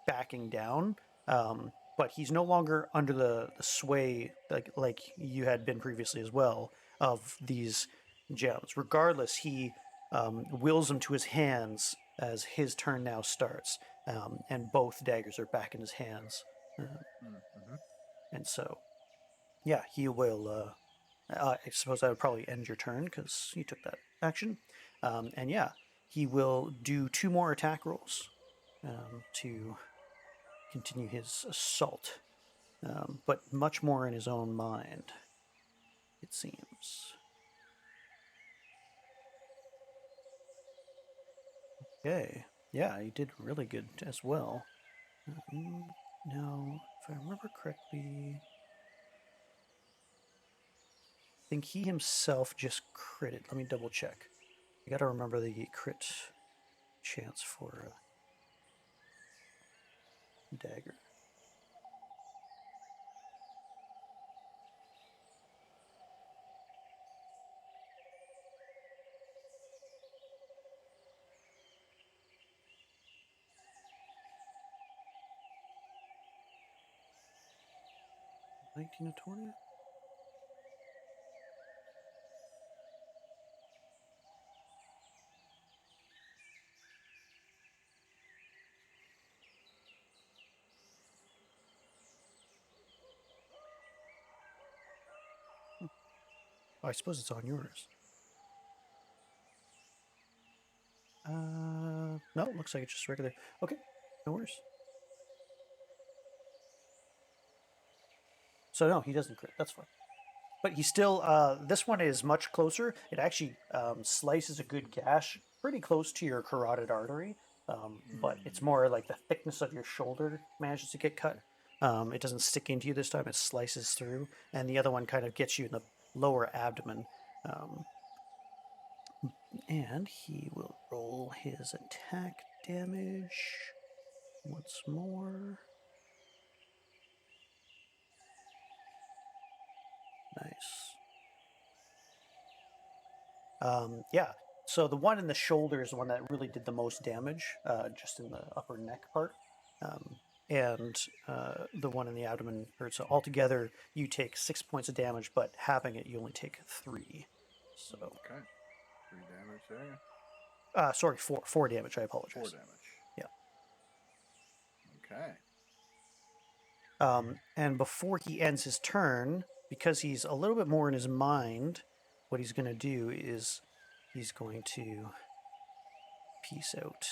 [SPEAKER 1] backing down, but he's no longer under the sway like you had been previously as well of these gems. Regardless, he wills them to his hands as his turn now starts, and both daggers are back in his hands.
[SPEAKER 2] Mm-hmm.
[SPEAKER 1] And so, yeah, he will. I suppose I would probably end your turn because you took that action. And yeah, he will do 2 more attack rolls to continue his assault, but much more in his own mind, it seems. Okay. Yeah, he did really good as well. Now, if I remember correctly, I think he himself just critted. Let me double check. I gotta remember the crit chance for dagger. '19 or '20? Oh, I suppose it's on yours. No, it looks like it's just regular. Okay, no worries. So no, he doesn't crit. That's fine. But he still. This one is much closer. It actually slices a good gash, pretty close to your carotid artery. But it's
[SPEAKER 2] Mm,
[SPEAKER 1] more like the thickness of your shoulder manages to get cut.
[SPEAKER 2] okay.
[SPEAKER 1] It doesn't stick into you this time. It slices through, and the other one kind of gets you in the lower abdomen. Um, and he will roll his attack damage once more. Nice. Yeah. So the one in the shoulder is the one that really did the most damage, just in the upper neck part. Um, and the one in the abdomen hurts. So altogether, you take 6 points of damage, but having it, you only take 3. So,
[SPEAKER 2] Okay. 3 damage there.
[SPEAKER 1] sorry, four damage. I
[SPEAKER 2] 4
[SPEAKER 1] apologize.
[SPEAKER 2] damage.
[SPEAKER 1] Yeah.
[SPEAKER 2] Okay.
[SPEAKER 1] And before he ends his turn, because he's a little bit more in his mind, what he's going to do is he's going to peace out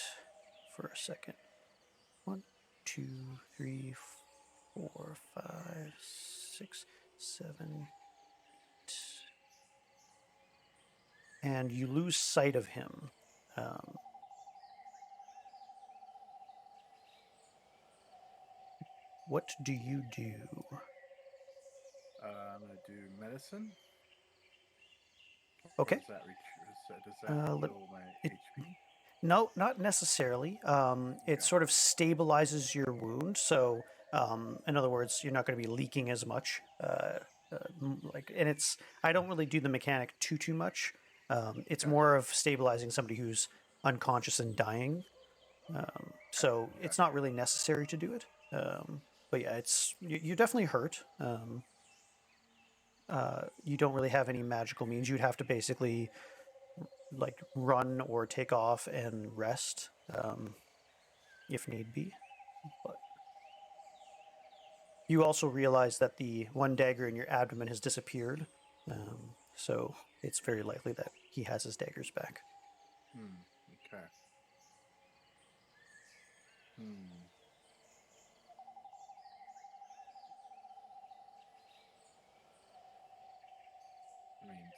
[SPEAKER 1] for a second. One. 2, 3, 4, 5, 6, 7, 8. And you lose sight of him. What do you do?
[SPEAKER 2] I'm gonna do medicine. Or
[SPEAKER 1] Okay.
[SPEAKER 2] does that
[SPEAKER 1] Let
[SPEAKER 2] heal my
[SPEAKER 1] it.
[SPEAKER 2] HP?
[SPEAKER 1] No, not necessarily. It
[SPEAKER 2] Okay.
[SPEAKER 1] sort of stabilizes your wound. So, in other words, you're not going to be leaking as much. And it's. I don't really do the mechanic too much. It's
[SPEAKER 2] Okay.
[SPEAKER 1] more of stabilizing somebody who's unconscious and dying.
[SPEAKER 2] Okay.
[SPEAKER 1] So it's not
[SPEAKER 2] Gotcha.
[SPEAKER 1] really necessary to do it. But yeah, you're definitely hurt. You don't really have any magical means. You'd have to basically like run or take off and rest if need be. But you also realize that the one dagger in your abdomen has disappeared, so it's very likely that he has his daggers back.
[SPEAKER 2] Hmm. Okay. Hmm. I mean,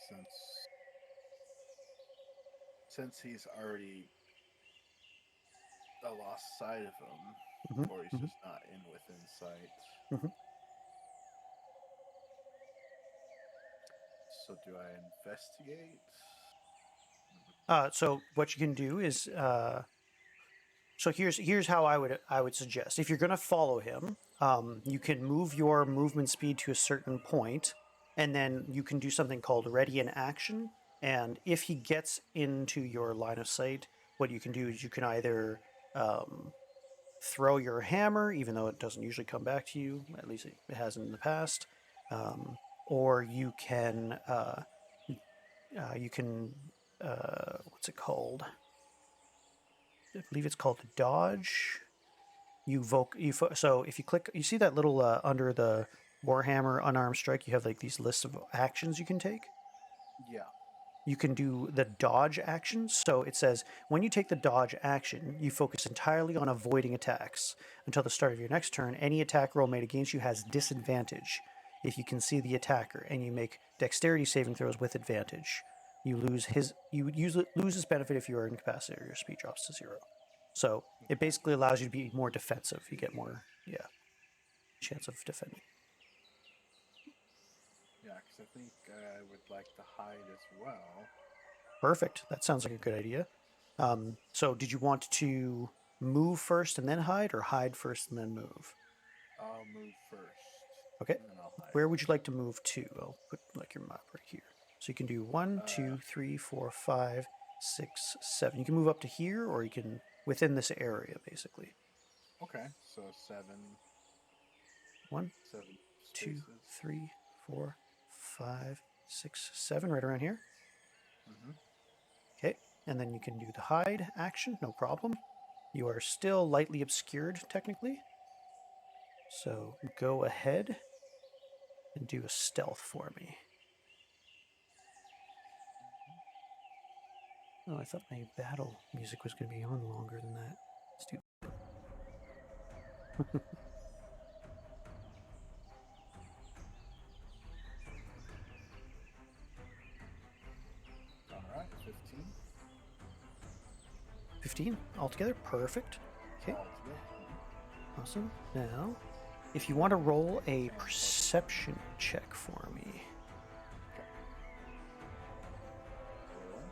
[SPEAKER 2] since he's already lost sight of him,
[SPEAKER 1] Hmm.
[SPEAKER 2] or he's
[SPEAKER 1] Hmm.
[SPEAKER 2] just not in within sight.
[SPEAKER 1] Hmm.
[SPEAKER 2] So do I investigate?
[SPEAKER 1] So what you can do is so here's how I would suggest if you're going to follow him, you can move your movement speed to a certain point, and then you can do something called ready in action. And if he gets into your line of sight, what you can do is you can either um, throw your hammer, even though it doesn't usually come back to you. At least it hasn't in the past. Or you can what's it called? I believe it's called dodge. So if you click, you see that little under the Warhammer unarmed strike, you have like these lists of actions you can take.
[SPEAKER 2] Yeah.
[SPEAKER 1] You can do the dodge actions. So it says when you take the dodge action, you focus entirely on avoiding attacks. Until the start of your next turn, any attack roll made against you has disadvantage if you can see the attacker, and you make dexterity saving throws with advantage. You lose his benefit if you are incapacitated or your speed drops to 0. So it
[SPEAKER 2] Okay.
[SPEAKER 1] basically allows you to be more defensive. You get more, chance of defending.
[SPEAKER 2] Yeah, because I think I would like to hide as well.
[SPEAKER 1] Perfect. That sounds like a good idea. So did you want to move first and then hide, or hide first and then move?
[SPEAKER 2] I'll move first,
[SPEAKER 1] Okay.
[SPEAKER 2] and then I'll hide.
[SPEAKER 1] Where would you like to move to? I'll put like your map right here. So you can do one,
[SPEAKER 2] Uh,
[SPEAKER 1] 2, 3, 4, 5, 6, 7. You can move up to here, or you can within this area, basically.
[SPEAKER 2] okay, so
[SPEAKER 1] One,
[SPEAKER 2] seven
[SPEAKER 1] 2,
[SPEAKER 2] spaces.
[SPEAKER 1] 3, 4, 5, 6, 7, right around here.
[SPEAKER 2] Mm-hmm.
[SPEAKER 1] Okay. And then you can do the hide action, no problem. You are still lightly obscured, technically. So go ahead and do a stealth for me. Oh, I thought my battle music was going to be on longer than that. Let's do.
[SPEAKER 2] All right, 15
[SPEAKER 1] 15 altogether. Perfect. Okay,
[SPEAKER 2] altogether.
[SPEAKER 1] awesome. Now, if you want to roll a
[SPEAKER 2] 10 plus.
[SPEAKER 1] perception check for me.
[SPEAKER 2] Okay. Rolling.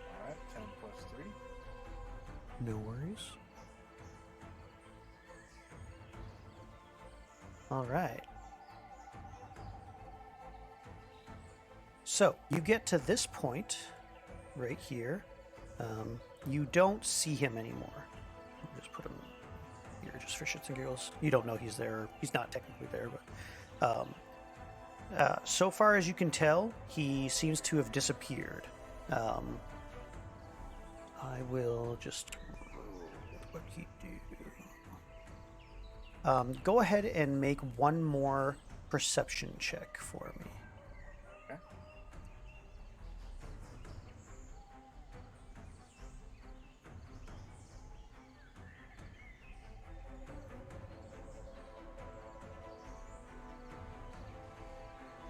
[SPEAKER 2] All right, 10 plus 3.
[SPEAKER 1] No worries. All right. So you get to this point right here. You don't see him anymore. Just put him here just for shits and giggles. You don't know he's there. He's not technically there, but so far as you can tell, he seems to have disappeared. Um, I will just what he do. Go ahead and make one more perception check for me.
[SPEAKER 2] Okay.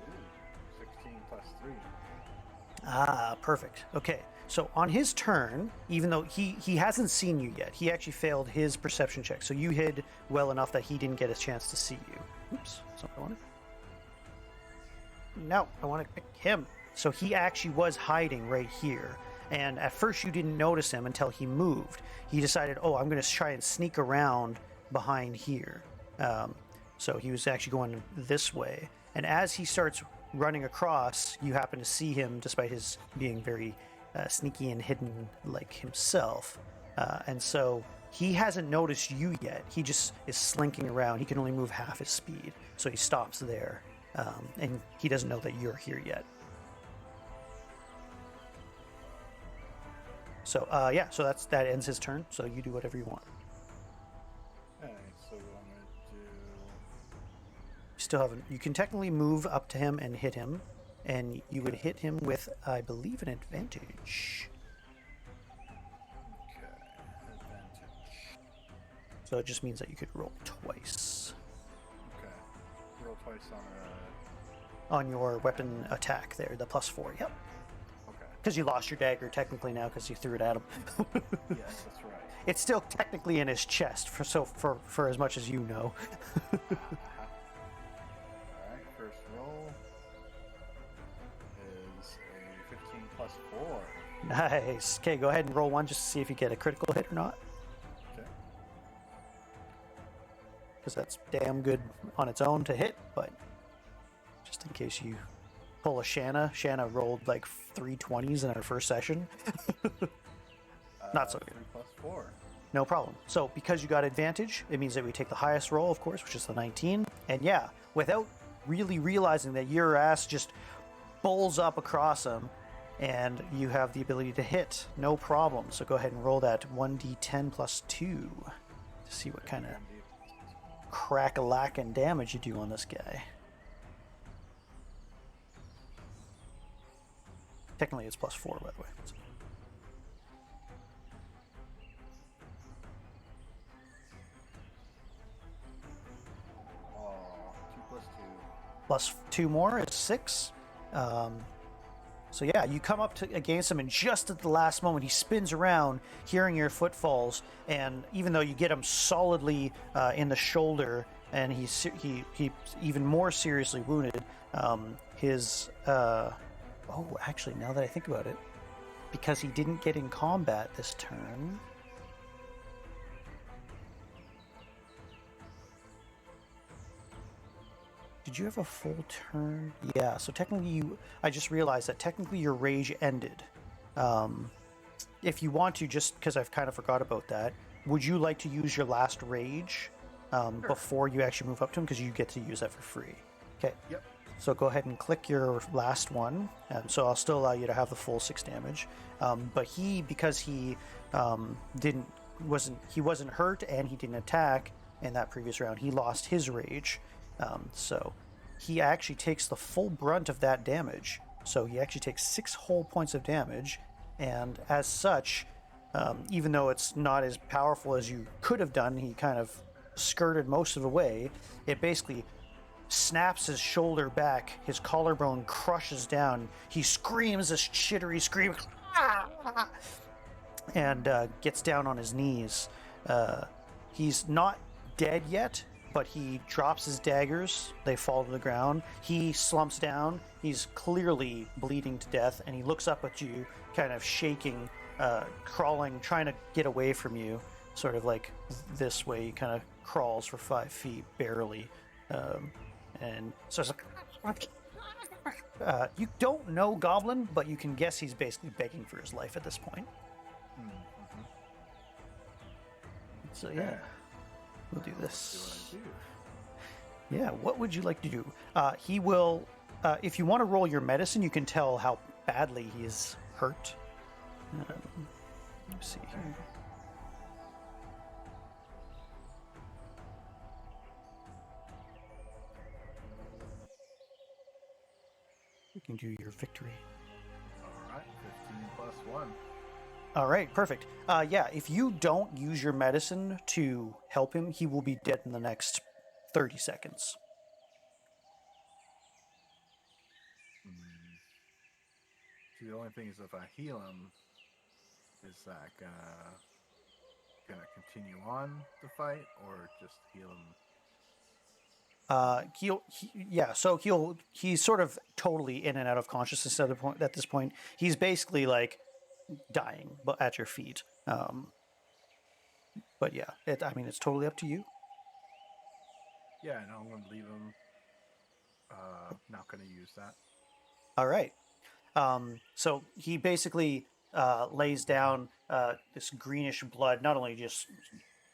[SPEAKER 2] Ooh, 16 plus 3.
[SPEAKER 1] Ah, perfect. Okay, so on his turn, even though he hasn't seen you yet, he actually failed his perception check. So you hid well enough that he didn't get a chance to see you. Oops, that's not what I wanted. No, I want to pick him. So he actually was hiding right here. And at first you didn't notice him until he moved. He decided, oh, I'm going to try and sneak around behind here. So he was actually going this way. And as he starts running across, you happen to see him, despite his being very sneaky and hidden like himself. And so he hasn't noticed you yet. He just is slinking around. He can only move half his speed. So he stops there. And he doesn't know that you're here yet. So yeah, so that ends his turn. So you do whatever you want.
[SPEAKER 2] Okay, so I'm gonna do.
[SPEAKER 1] You still haven't. You can technically move up to him and hit him, and you would hit him with, I believe, an advantage.
[SPEAKER 2] Okay, advantage.
[SPEAKER 1] So it just means that you could roll twice
[SPEAKER 2] Okay, roll twice
[SPEAKER 1] on your weapon attack. There, the +4. Yep.
[SPEAKER 2] okay.
[SPEAKER 1] Because you lost your dagger technically now because you threw it at him.
[SPEAKER 2] Yes, that's right.
[SPEAKER 1] It's still technically in his chest for as much as you know.
[SPEAKER 2] Alright, first roll is a 15 plus 4.
[SPEAKER 1] Nice. Okay, go ahead and roll one just to see if you get a critical hit or not.
[SPEAKER 2] Okay.
[SPEAKER 1] Because that's damn good on its own to hit, but just in case you pull a Shanna. Shanna rolled like 3 20s in our first session. Not so good.
[SPEAKER 2] 3 plus 4.
[SPEAKER 1] No problem. So because you got advantage, it means that we take the highest roll, of course, which is the 19. And yeah, without really realizing that your ass just bowls up across him and you have the ability to hit. No problem. So go ahead and roll that 1d10 plus 2 to see what kind of crack-a-lack and damage you do on this guy. Technically it's +4, by the way.
[SPEAKER 2] Oh, 2 plus 2.
[SPEAKER 1] Plus 2 more is 6. So yeah, you come up against him, and just at the last moment, he spins around, hearing your footfalls, and even though you get him solidly in the shoulder, and he's even more seriously wounded, actually, now that I think about it, because he didn't get in combat this turn. Did you have a full turn? Yeah, so technically I just realized that technically your rage ended. If you want to, just because I've kind of forgot about that, would you like to use your last rage before you actually move up to him? Because you get to use that for free. Okay.
[SPEAKER 2] Yep.
[SPEAKER 1] So go ahead and click your last one. So I'll still allow you to have the full 6 damage. But because he wasn't hurt and he didn't attack in that previous round, he lost his rage. So he actually takes the full brunt of that damage. So he actually takes 6 whole points of damage. And as such, even though it's not as powerful as you could have done, he kind of skirted most of the way. It basically snaps his shoulder back. His collarbone crushes down. He screams this shittery scream and gets down on his knees. He's not dead yet, but he drops his daggers. They fall to the ground. He slumps down. He's clearly bleeding to death, and he looks up at you, kind of shaking, crawling, trying to get away from you, sort of like this way. He kind of crawls for 5 feet, barely. And so it's like, you don't know Goblin, but you can guess he's basically begging for his life at this point.
[SPEAKER 2] Mm-hmm.
[SPEAKER 1] So yeah, we'll do this.
[SPEAKER 2] Do what I do.
[SPEAKER 1] Yeah, what would you like to do? He will, if you want to roll your medicine, you can tell how badly he is hurt. Let's see here. You can do your victory.
[SPEAKER 2] All right, 15 plus 1.
[SPEAKER 1] All right, perfect. Yeah, if you don't use your medicine to help him, he will be dead in the next 30 seconds.
[SPEAKER 2] Mm. See, the only thing is if I heal him, is that gonna continue on the fight or just heal him?
[SPEAKER 1] He's sort of totally in and out of consciousness at this point. He's basically like dying, but at your feet. But yeah, I mean, it's totally up to you.
[SPEAKER 2] Yeah, no, I'm gonna leave him. Not gonna use that.
[SPEAKER 1] All right. So he basically lays down this greenish blood, not only just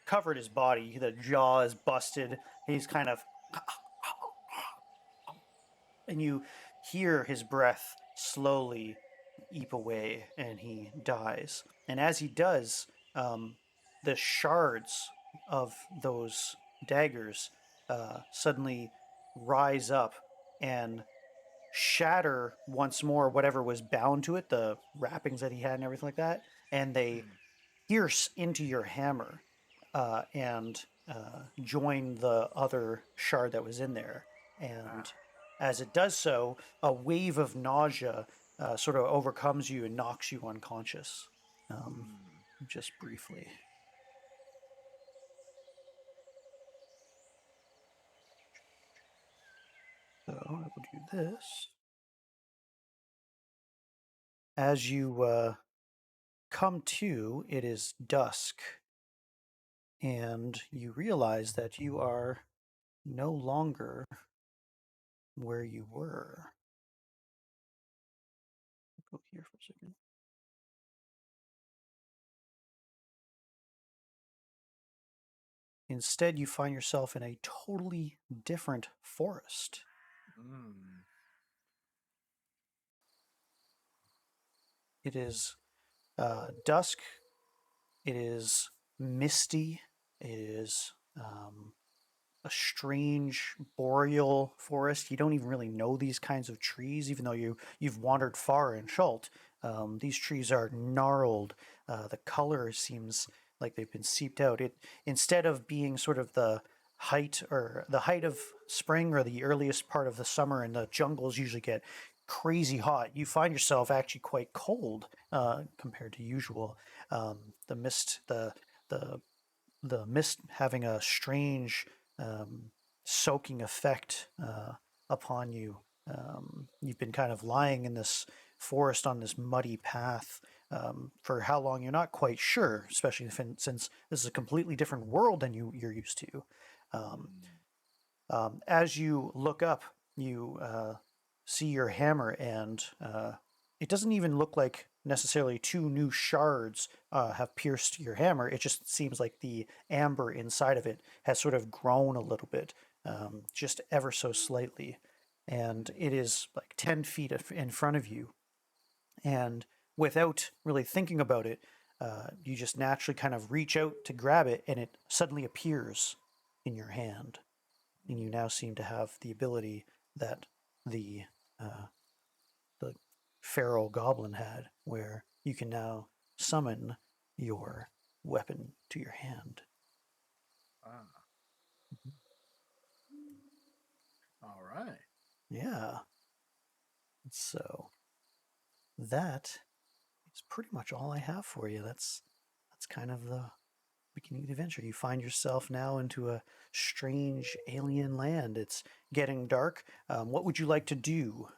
[SPEAKER 1] covered his body, the jaw is busted. He's kind of, and you hear his breath slowly eep away, and he dies. And as he does, the shards of those daggers suddenly rise up and shatter once more whatever was bound to it, the wrappings that he had and everything like that, and they
[SPEAKER 2] Mm.
[SPEAKER 1] pierce into your hammer and join the other shard that was in there.
[SPEAKER 2] Ah.
[SPEAKER 1] And as it does so, a wave of nausea sort of overcomes you and knocks you unconscious. Um,
[SPEAKER 2] Mm.
[SPEAKER 1] just briefly. So I will do this. As you come to, it is dusk, and you realize that you are no longer where you were. Go here for a second. Instead, you find yourself in a totally different forest.
[SPEAKER 2] Mm.
[SPEAKER 1] It is dusk, it is misty, it is a strange boreal forest. You don't even really know these kinds of trees, even though you've wandered far in Schult. These trees are gnarled. The color seems like they've been seeped out. It instead of being sort of the height of spring or the earliest part of the summer, and the jungles usually get crazy hot. You find yourself actually quite cold compared to usual. The mist, the the mist having a strange soaking effect upon you. You've been kind of lying in this forest on this muddy path for how long you're not quite sure, especially since this is a completely different world than you're used to. Um,
[SPEAKER 2] Mm.
[SPEAKER 1] as you look up, you see your hammer, and it doesn't even look like necessarily two new shards have pierced your hammer. It just seems like the amber inside of it has sort of grown a little bit, just ever so slightly. And it is like 10 feet in front of you. And without really thinking about it, you just naturally kind of reach out to grab it, and it suddenly appears in your hand, and you now seem to have the ability that the uh, the feral goblin had, where you can now summon your weapon to your hand.
[SPEAKER 2] Ah. All right.
[SPEAKER 1] Yeah. So that is pretty much all I have for you. That's kind of the beginning of the adventure. You find yourself now into a strange alien land. It's getting dark. What would you like to do?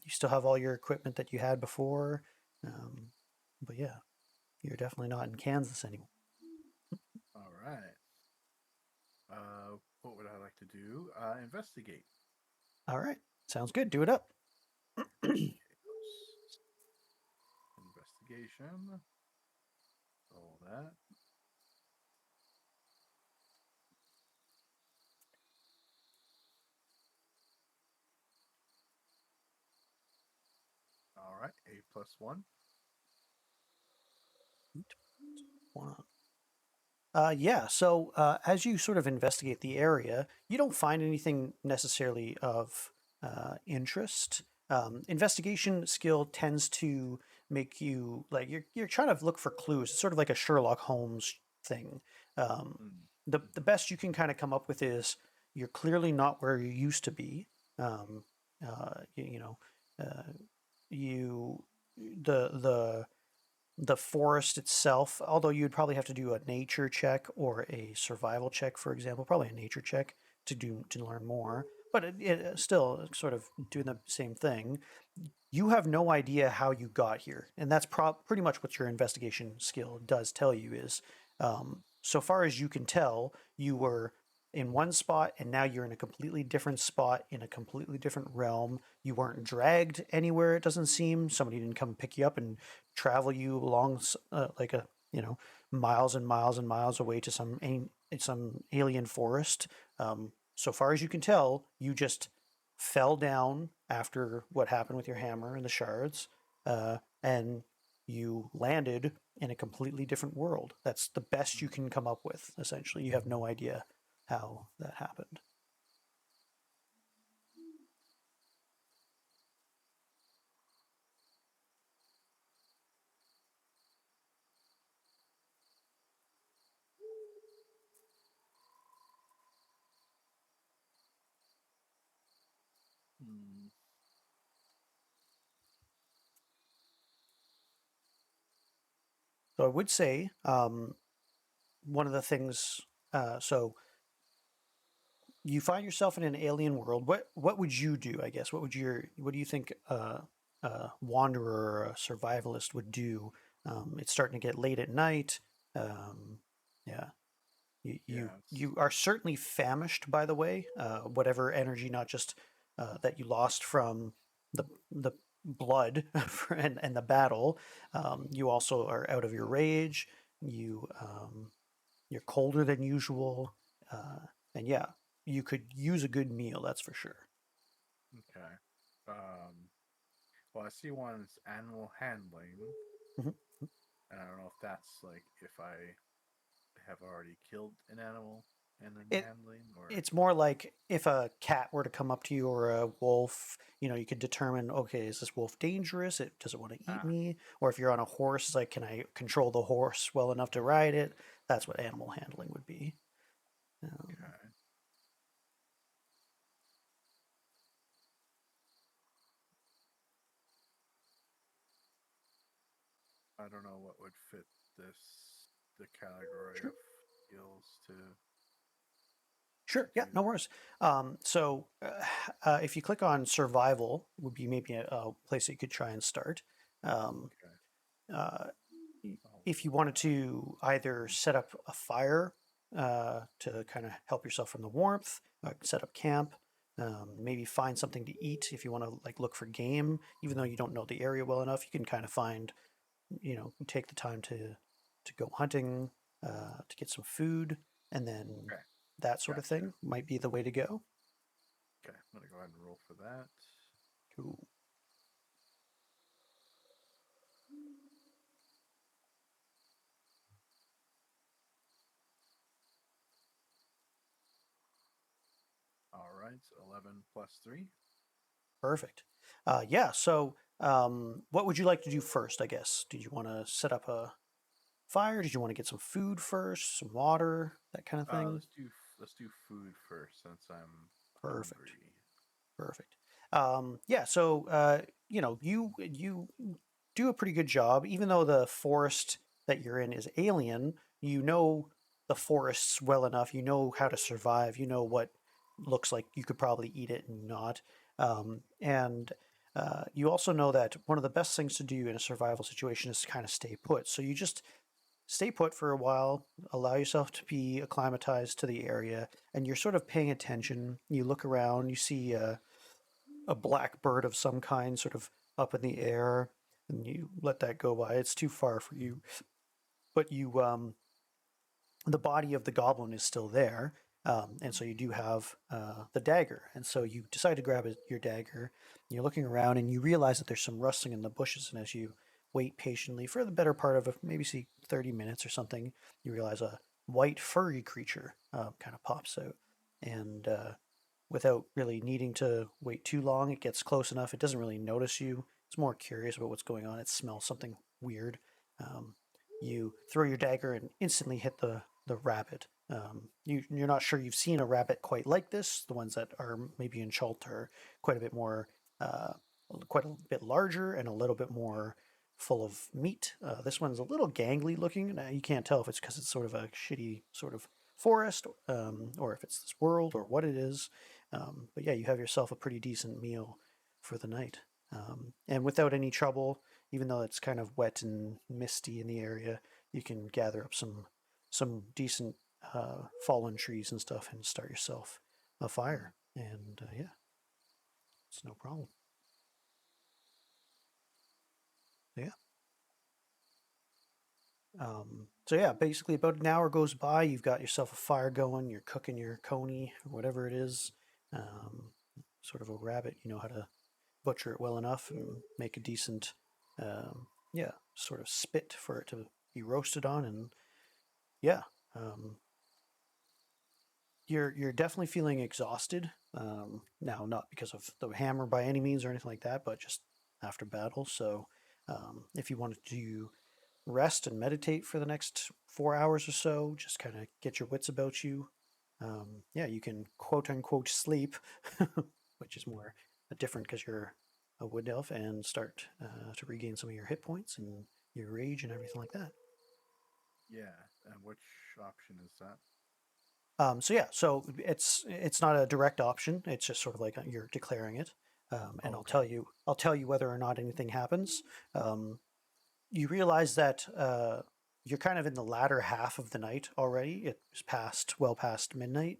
[SPEAKER 1] You still have all your equipment that you had before, um, but yeah, you're definitely not in Kansas anymore.
[SPEAKER 2] All right. What would I like to do? Investigate.
[SPEAKER 1] All right, sounds good. Do it up.
[SPEAKER 2] Investigation. All that. All right. 8 plus 1.
[SPEAKER 1] Yeah, so as you sort of investigate the area, you don't find anything necessarily of interest. Investigation skill tends to make you like you're trying to look for clues. It's sort of like a Sherlock Holmes thing. Um,
[SPEAKER 2] Mm.
[SPEAKER 1] the
[SPEAKER 2] Mhm.
[SPEAKER 1] best you can kind of come up with is you're clearly not where you used to be. Um, you know, uh, you the forest itself, although you'd probably have to do a nature check or a survival check, for example, probably a nature check to learn more. But it still sort of doing the same thing. You have no idea how you got here, and that's pretty much what your investigation skill does tell you is, so far as you can tell, you were in one spot and now you're in a completely different spot in a completely different realm. You weren't dragged anywhere, it doesn't seem. Somebody didn't come pick you up and travel you along like a miles and miles and miles away to some alien forest. So far as you can tell, you just fell down after what happened with your hammer and the shards, and you landed in a completely different world. That's the best you
[SPEAKER 2] Mm.
[SPEAKER 1] can come up with, essentially. You have no idea how that happened.
[SPEAKER 2] Mm.
[SPEAKER 1] So I would say one of the things. So you find yourself in an alien world. What would you do? I guess what do you think a wanderer or a survivalist would do? It's starting to get late at night. Um, yeah,
[SPEAKER 2] Yeah,
[SPEAKER 1] you are certainly famished, by the way. Whatever energy, not just that you lost from the blood and the battle. You also are out of your rage. You're colder than usual, and yeah, you could use a good meal. That's for sure.
[SPEAKER 2] okay. Um, well, I see one's animal handling,
[SPEAKER 1] Mhm.
[SPEAKER 2] and I don't know if that's like if I have already killed an animal and then
[SPEAKER 1] It
[SPEAKER 2] handling, or
[SPEAKER 1] it's more like if a cat were to come up to you or a wolf, you could determine, okay, is this wolf dangerous? Does it want to eat
[SPEAKER 2] ah,
[SPEAKER 1] me? Or if you're on a horse, it's like, can I control the horse well enough to ride it? That's what animal handling would be. Um,
[SPEAKER 2] okay. I don't know what would fit the category
[SPEAKER 1] sure.
[SPEAKER 2] of skills to
[SPEAKER 1] Sure. Yeah,
[SPEAKER 2] do.
[SPEAKER 1] no worries. If you click on survival, would be maybe a place that you could try and start. Um,
[SPEAKER 2] Okay.
[SPEAKER 1] uh,
[SPEAKER 2] I'll,
[SPEAKER 1] if you wanted to either set up a fire to kind of help yourself from the warmth, set up camp, maybe find something to eat if you want to like look for game, even though you don't know the area well enough, you can kind of find, take the time to go hunting, to get some food, and then
[SPEAKER 2] okay.
[SPEAKER 1] that sort of
[SPEAKER 2] Gotcha.
[SPEAKER 1] thing might be the way to go.
[SPEAKER 2] Okay. I'm gonna go ahead and roll for that.
[SPEAKER 1] Cool.
[SPEAKER 2] All right. So 11 plus 3.
[SPEAKER 1] Perfect. Yeah. So, what would you like to do first? I guess. Did you want to set up a fire? Did you want to get some food first, some water, that kind of thing?
[SPEAKER 2] Let's do food first since I'm
[SPEAKER 1] Perfect.
[SPEAKER 2] hungry.
[SPEAKER 1] Perfect. Yeah. So, you do a pretty good job, even though the forest that you're in is alien. You know the forests well enough. You know how to survive. You know what looks like you could probably eat it and not. And you also know that one of the best things to do in a survival situation is to kind of stay put. So you just stay put for a while, allow yourself to be acclimatized to the area, and you're sort of paying attention. You look around, you see a black bird of some kind sort of up in the air, and you let that go by. It's too far for you, but the body of the goblin is still there. And so you do have the dagger. And so you decide to grab your dagger. And you're looking around and you realize that there's some rustling in the bushes. And as you wait patiently for the better part of maybe see 30 minutes or something, you realize a white furry creature kind of pops out. And without really needing to wait too long. It gets close enough. It doesn't really notice you. It's more curious about what's going on. It smells something weird. Um, you throw your dagger and instantly hit the rabbit. You're not sure you've seen a rabbit quite like this. The ones that are maybe in Chult are quite a bit more, quite a bit larger and a little bit more full of meat. This one's a little gangly looking. Now, you can't tell if it's because it's sort of a shitty sort of forest, or if it's this world or what it is. But yeah, you have yourself a pretty decent meal for the night. And without any trouble, even though it's kind of wet and misty in the area, you can gather up some decent fallen trees and stuff and start yourself a
[SPEAKER 2] Hmm.
[SPEAKER 1] fire. And yeah, it's no problem. Yeah. So yeah, basically about an hour goes by. You've got yourself a fire going. You're cooking your coney or whatever it is. Um, Sort of a rabbit. You know how to butcher it well enough and make a decent, yeah, sort of spit for it to be roasted on. And yeah, um, you're definitely feeling exhausted. Now, not because of the hammer by any means or anything like that, but just after battle. So if you wanted to rest and meditate for the next 4 hours or so, just kind of get your wits about you. Yeah, you can quote unquote sleep, which is more different because you're a wood elf, and start to regain some of your hit points and your rage and everything like that.
[SPEAKER 2] Yeah. And which option is that?
[SPEAKER 1] So yeah, so it's not a direct option. It's just sort of like you're declaring it, and
[SPEAKER 2] Oh, okay.
[SPEAKER 1] I'll tell you whether or not anything happens. You realize that you're kind of in the latter half of the night already. It's well past midnight.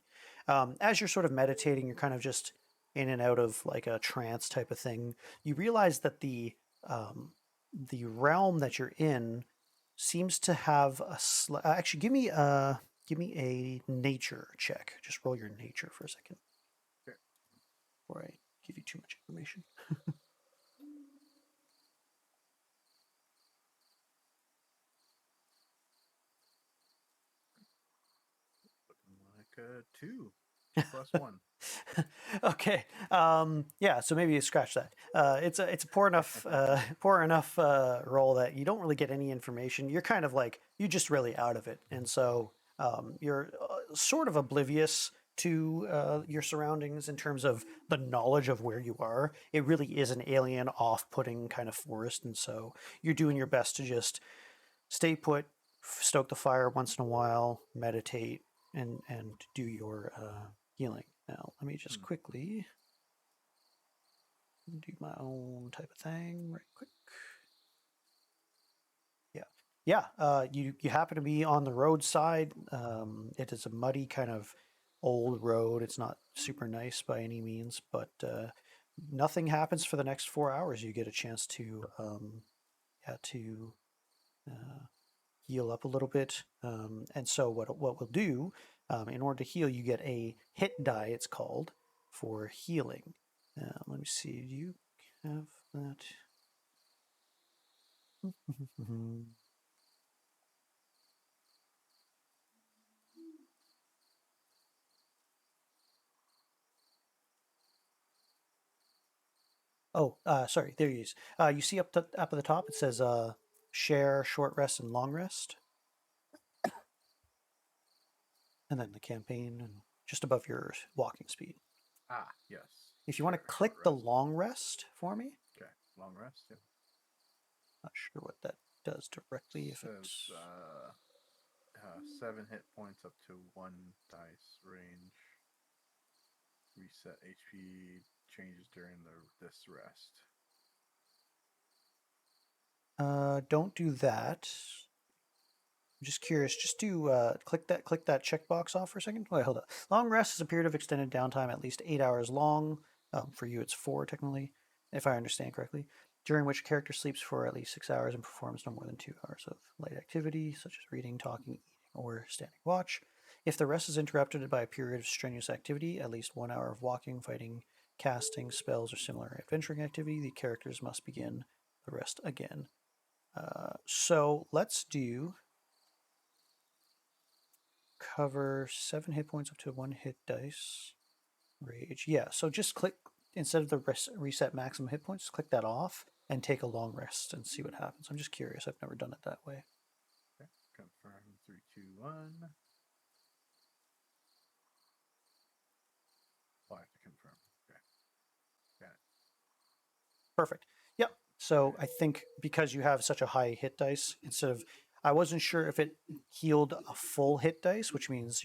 [SPEAKER 1] As you're sort of meditating, you're kind of just in and out of like a trance type of thing. You realize that the realm that you're in seems to have actually, give me a nature check. Just roll your nature for a second
[SPEAKER 2] Okay.
[SPEAKER 1] before I give you too much information.
[SPEAKER 2] Looking like a two. Two plus one.
[SPEAKER 1] Okay. Yeah. So maybe you scratch that. It's a poor enough roll that you don't really get any information. You're kind of like you're just really out of it, and so you're sort of oblivious to your surroundings in terms of the knowledge of where you are. It really is an alien, off-putting kind of forest, and so you're doing your best to just stay put, stoke the fire once in a while, meditate, and do your healing. Now, let me just
[SPEAKER 2] Hmm.
[SPEAKER 1] quickly do my own type of thing right quick. Yeah. Yeah, you happen to be on the roadside. It is a muddy kind of old road. It's not super nice by any means, but nothing happens for the next 4 hours. You get a chance to yeah, to uh, heal up a little bit. And so what we'll do, in order to heal, you get a hit die. It's called for healing. Let me see. Do you have that? Oh, sorry. There he is. You see up at the top, it says share, short rest, and long rest, and then the campaign, and just above your walking speed.
[SPEAKER 2] Ah, yes.
[SPEAKER 1] If you want to
[SPEAKER 2] Share short
[SPEAKER 1] click the
[SPEAKER 2] rest.
[SPEAKER 1] long rest for me,
[SPEAKER 2] Okay. Long rest. Yep.
[SPEAKER 1] not sure what that does directly. If
[SPEAKER 2] Says
[SPEAKER 1] it's
[SPEAKER 2] 7 hit points up to 1 dice range. Reset HP changes during this rest.
[SPEAKER 1] don't do that. I'm just curious. Just do click that checkbox off for a second. Wait, hold up. Long rest is a period of extended downtime, at least 8 hours long. For you, it's four technically, if I understand correctly. During which a character sleeps for at least 6 hours and performs no more than 2 hours of light activity, such as reading, talking, eating, or standing watch. If the rest is interrupted by a period of strenuous activity, at least 1 hour of walking, fighting, casting spells, or similar adventuring activity, the characters must begin the rest again. So let's do cover 7 hit points up to one hit dice. Rage. Yeah, so just click, instead of the reset maximum hit points, click that off and take a long rest and see what happens. I'm just curious. I've never done it that way.
[SPEAKER 2] Okay. Confirm 3, 2, 1. Oh, I have to confirm. Okay. Got
[SPEAKER 1] Perfect. Yep. So
[SPEAKER 2] it.
[SPEAKER 1] I think because you have such a high hit dice, instead of, I wasn't sure if it healed a full hit dice, which means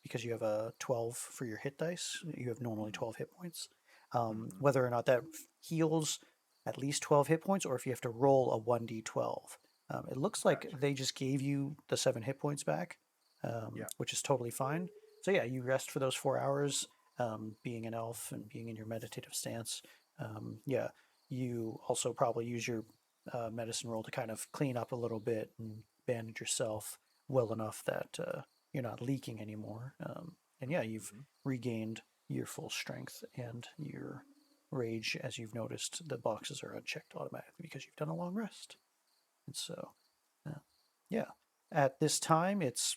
[SPEAKER 1] because you have a 12 for your hit dice, you have normally 12 hit points.
[SPEAKER 2] Mm-hmm.
[SPEAKER 1] Whether or not that heals at least 12 hit points or if you have to roll a 1d12. It looks like
[SPEAKER 2] Gotcha.
[SPEAKER 1] they just gave you the 7 hit points back,
[SPEAKER 2] Yeah.
[SPEAKER 1] which is totally fine. So yeah, you rest for those 4 hours, being an elf and being in your meditative stance. Yeah, you also probably use your medicine roll to kind of clean up a little bit and bandage yourself well enough that you're not leaking anymore. And yeah, you've
[SPEAKER 2] Mm-hmm.
[SPEAKER 1] regained your full strength and your rage. As you've noticed, the boxes are unchecked automatically because you've done a long rest. And so, uh, yeah, at this time, it's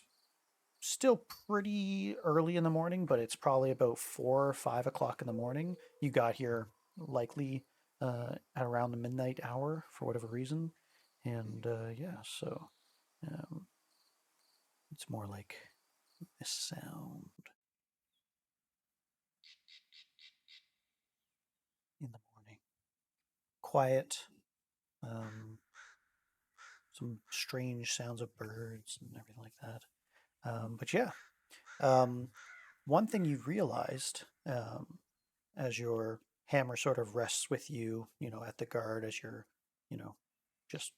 [SPEAKER 1] still pretty early in the morning, but it's probably about 4 or 5 o'clock in the morning. You got here likely at around the midnight hour for whatever reason, and yeah, so um, it's more like this sound in the morning, quiet, um, some strange sounds of birds and everything like that. But yeah, um, one thing you've realized as your hammer sort of rests with you, at the guard as you're, you know, just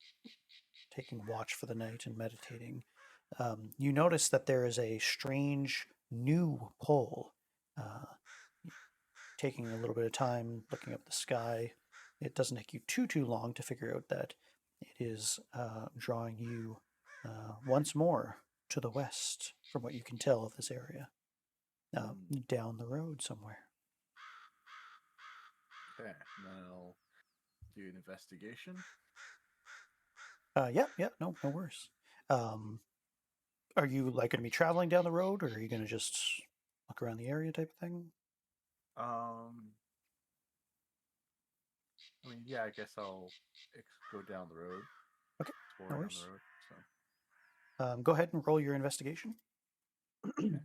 [SPEAKER 1] taking watch for the night and meditating, you notice that there is a strange new pole. Uh, Taking a little bit of time looking up the sky, it doesn't take you too long to figure out that it is drawing you once more to the west, from what you can tell of this area,
[SPEAKER 2] Mm.
[SPEAKER 1] down the road somewhere.
[SPEAKER 2] Okay. And then I'll do an investigation.
[SPEAKER 1] Yeah, yeah, no worries. Um, Are you like going to be traveling down the road, or are you going to just look around the area type of thing?
[SPEAKER 2] Um, I mean, yeah, I guess I'll go down the road,
[SPEAKER 1] Okay, no
[SPEAKER 2] explore down the
[SPEAKER 1] worries.
[SPEAKER 2] road. So,
[SPEAKER 1] Go ahead and roll your investigation.
[SPEAKER 2] okay.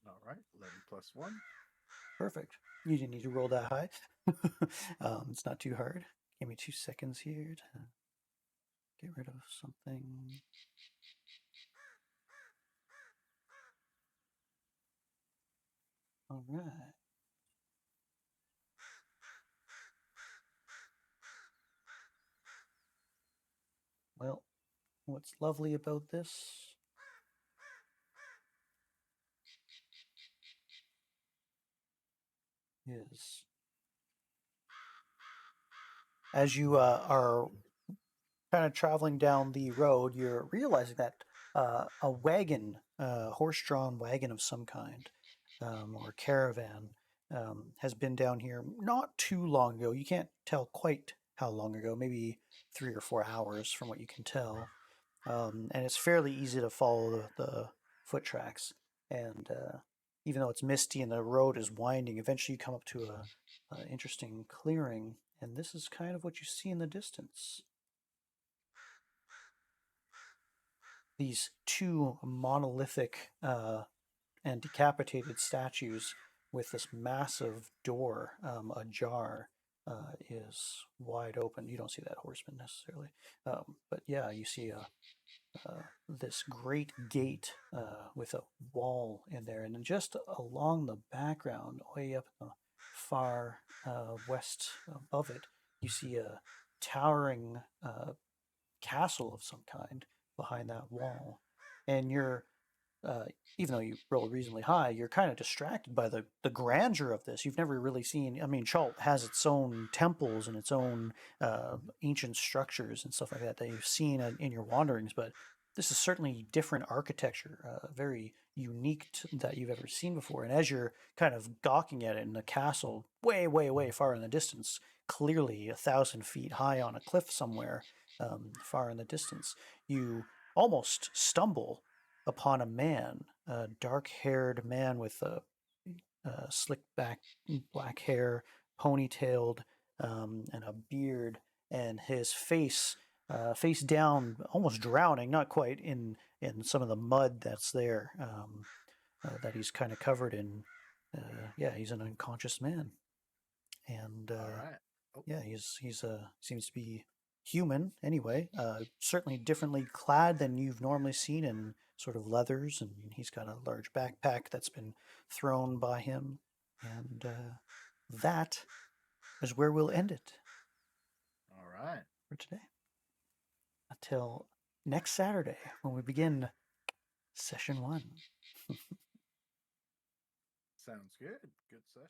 [SPEAKER 2] All right. 11 + 1.
[SPEAKER 1] Perfect. You didn't need to roll that high. It's not too hard. Give me 2 seconds here to get rid of something. All right. Well, what's lovely about this is as you are kind of traveling down the road, you're realizing that a wagon, horse-drawn wagon of some kind, or caravan, has been down here not too long ago. You can't tell quite how long ago, maybe 3 or 4 hours from what you can tell. And it's fairly easy to follow the foot tracks. And even though it's misty and the road is winding, eventually you come up to a interesting clearing. And this is kind of what you see in the distance. These two monolithic and decapitated statues with this massive door ajar is wide open. You don't see that horseman necessarily, but yeah, you see this great gate with a wall in there, and then just along the background, way up in the far west above it, you see a towering castle of some kind behind that wall, and you're uh, even though you roll reasonably high, you're kind of distracted by the grandeur of this. You've never really seen. I mean, Chult has its own temples and its own ancient structures and stuff like that that you've seen in your wanderings, but this is certainly different architecture, very unique that you've ever seen before. And as you're kind of gawking at it in the castle, way, way, way far in the distance, clearly 1,000 feet high on a cliff somewhere, far in the distance, you almost stumble upon a man, a dark-haired man with a slick back black hair, ponytailed, and a beard, and his face face down, almost drowning, not quite in some of the mud that's there, that he's kind of covered in. Yeah, he's an unconscious man, and
[SPEAKER 2] All right. Oh,
[SPEAKER 1] yeah, he's seems to be human anyway. Certainly differently clad than you've normally seen in sort of leathers, and he's got a large backpack that's been thrown by him, and that is where we'll end it
[SPEAKER 2] all right.
[SPEAKER 1] for today. Until next Saturday when we begin session one.
[SPEAKER 2] Sounds good. Good session.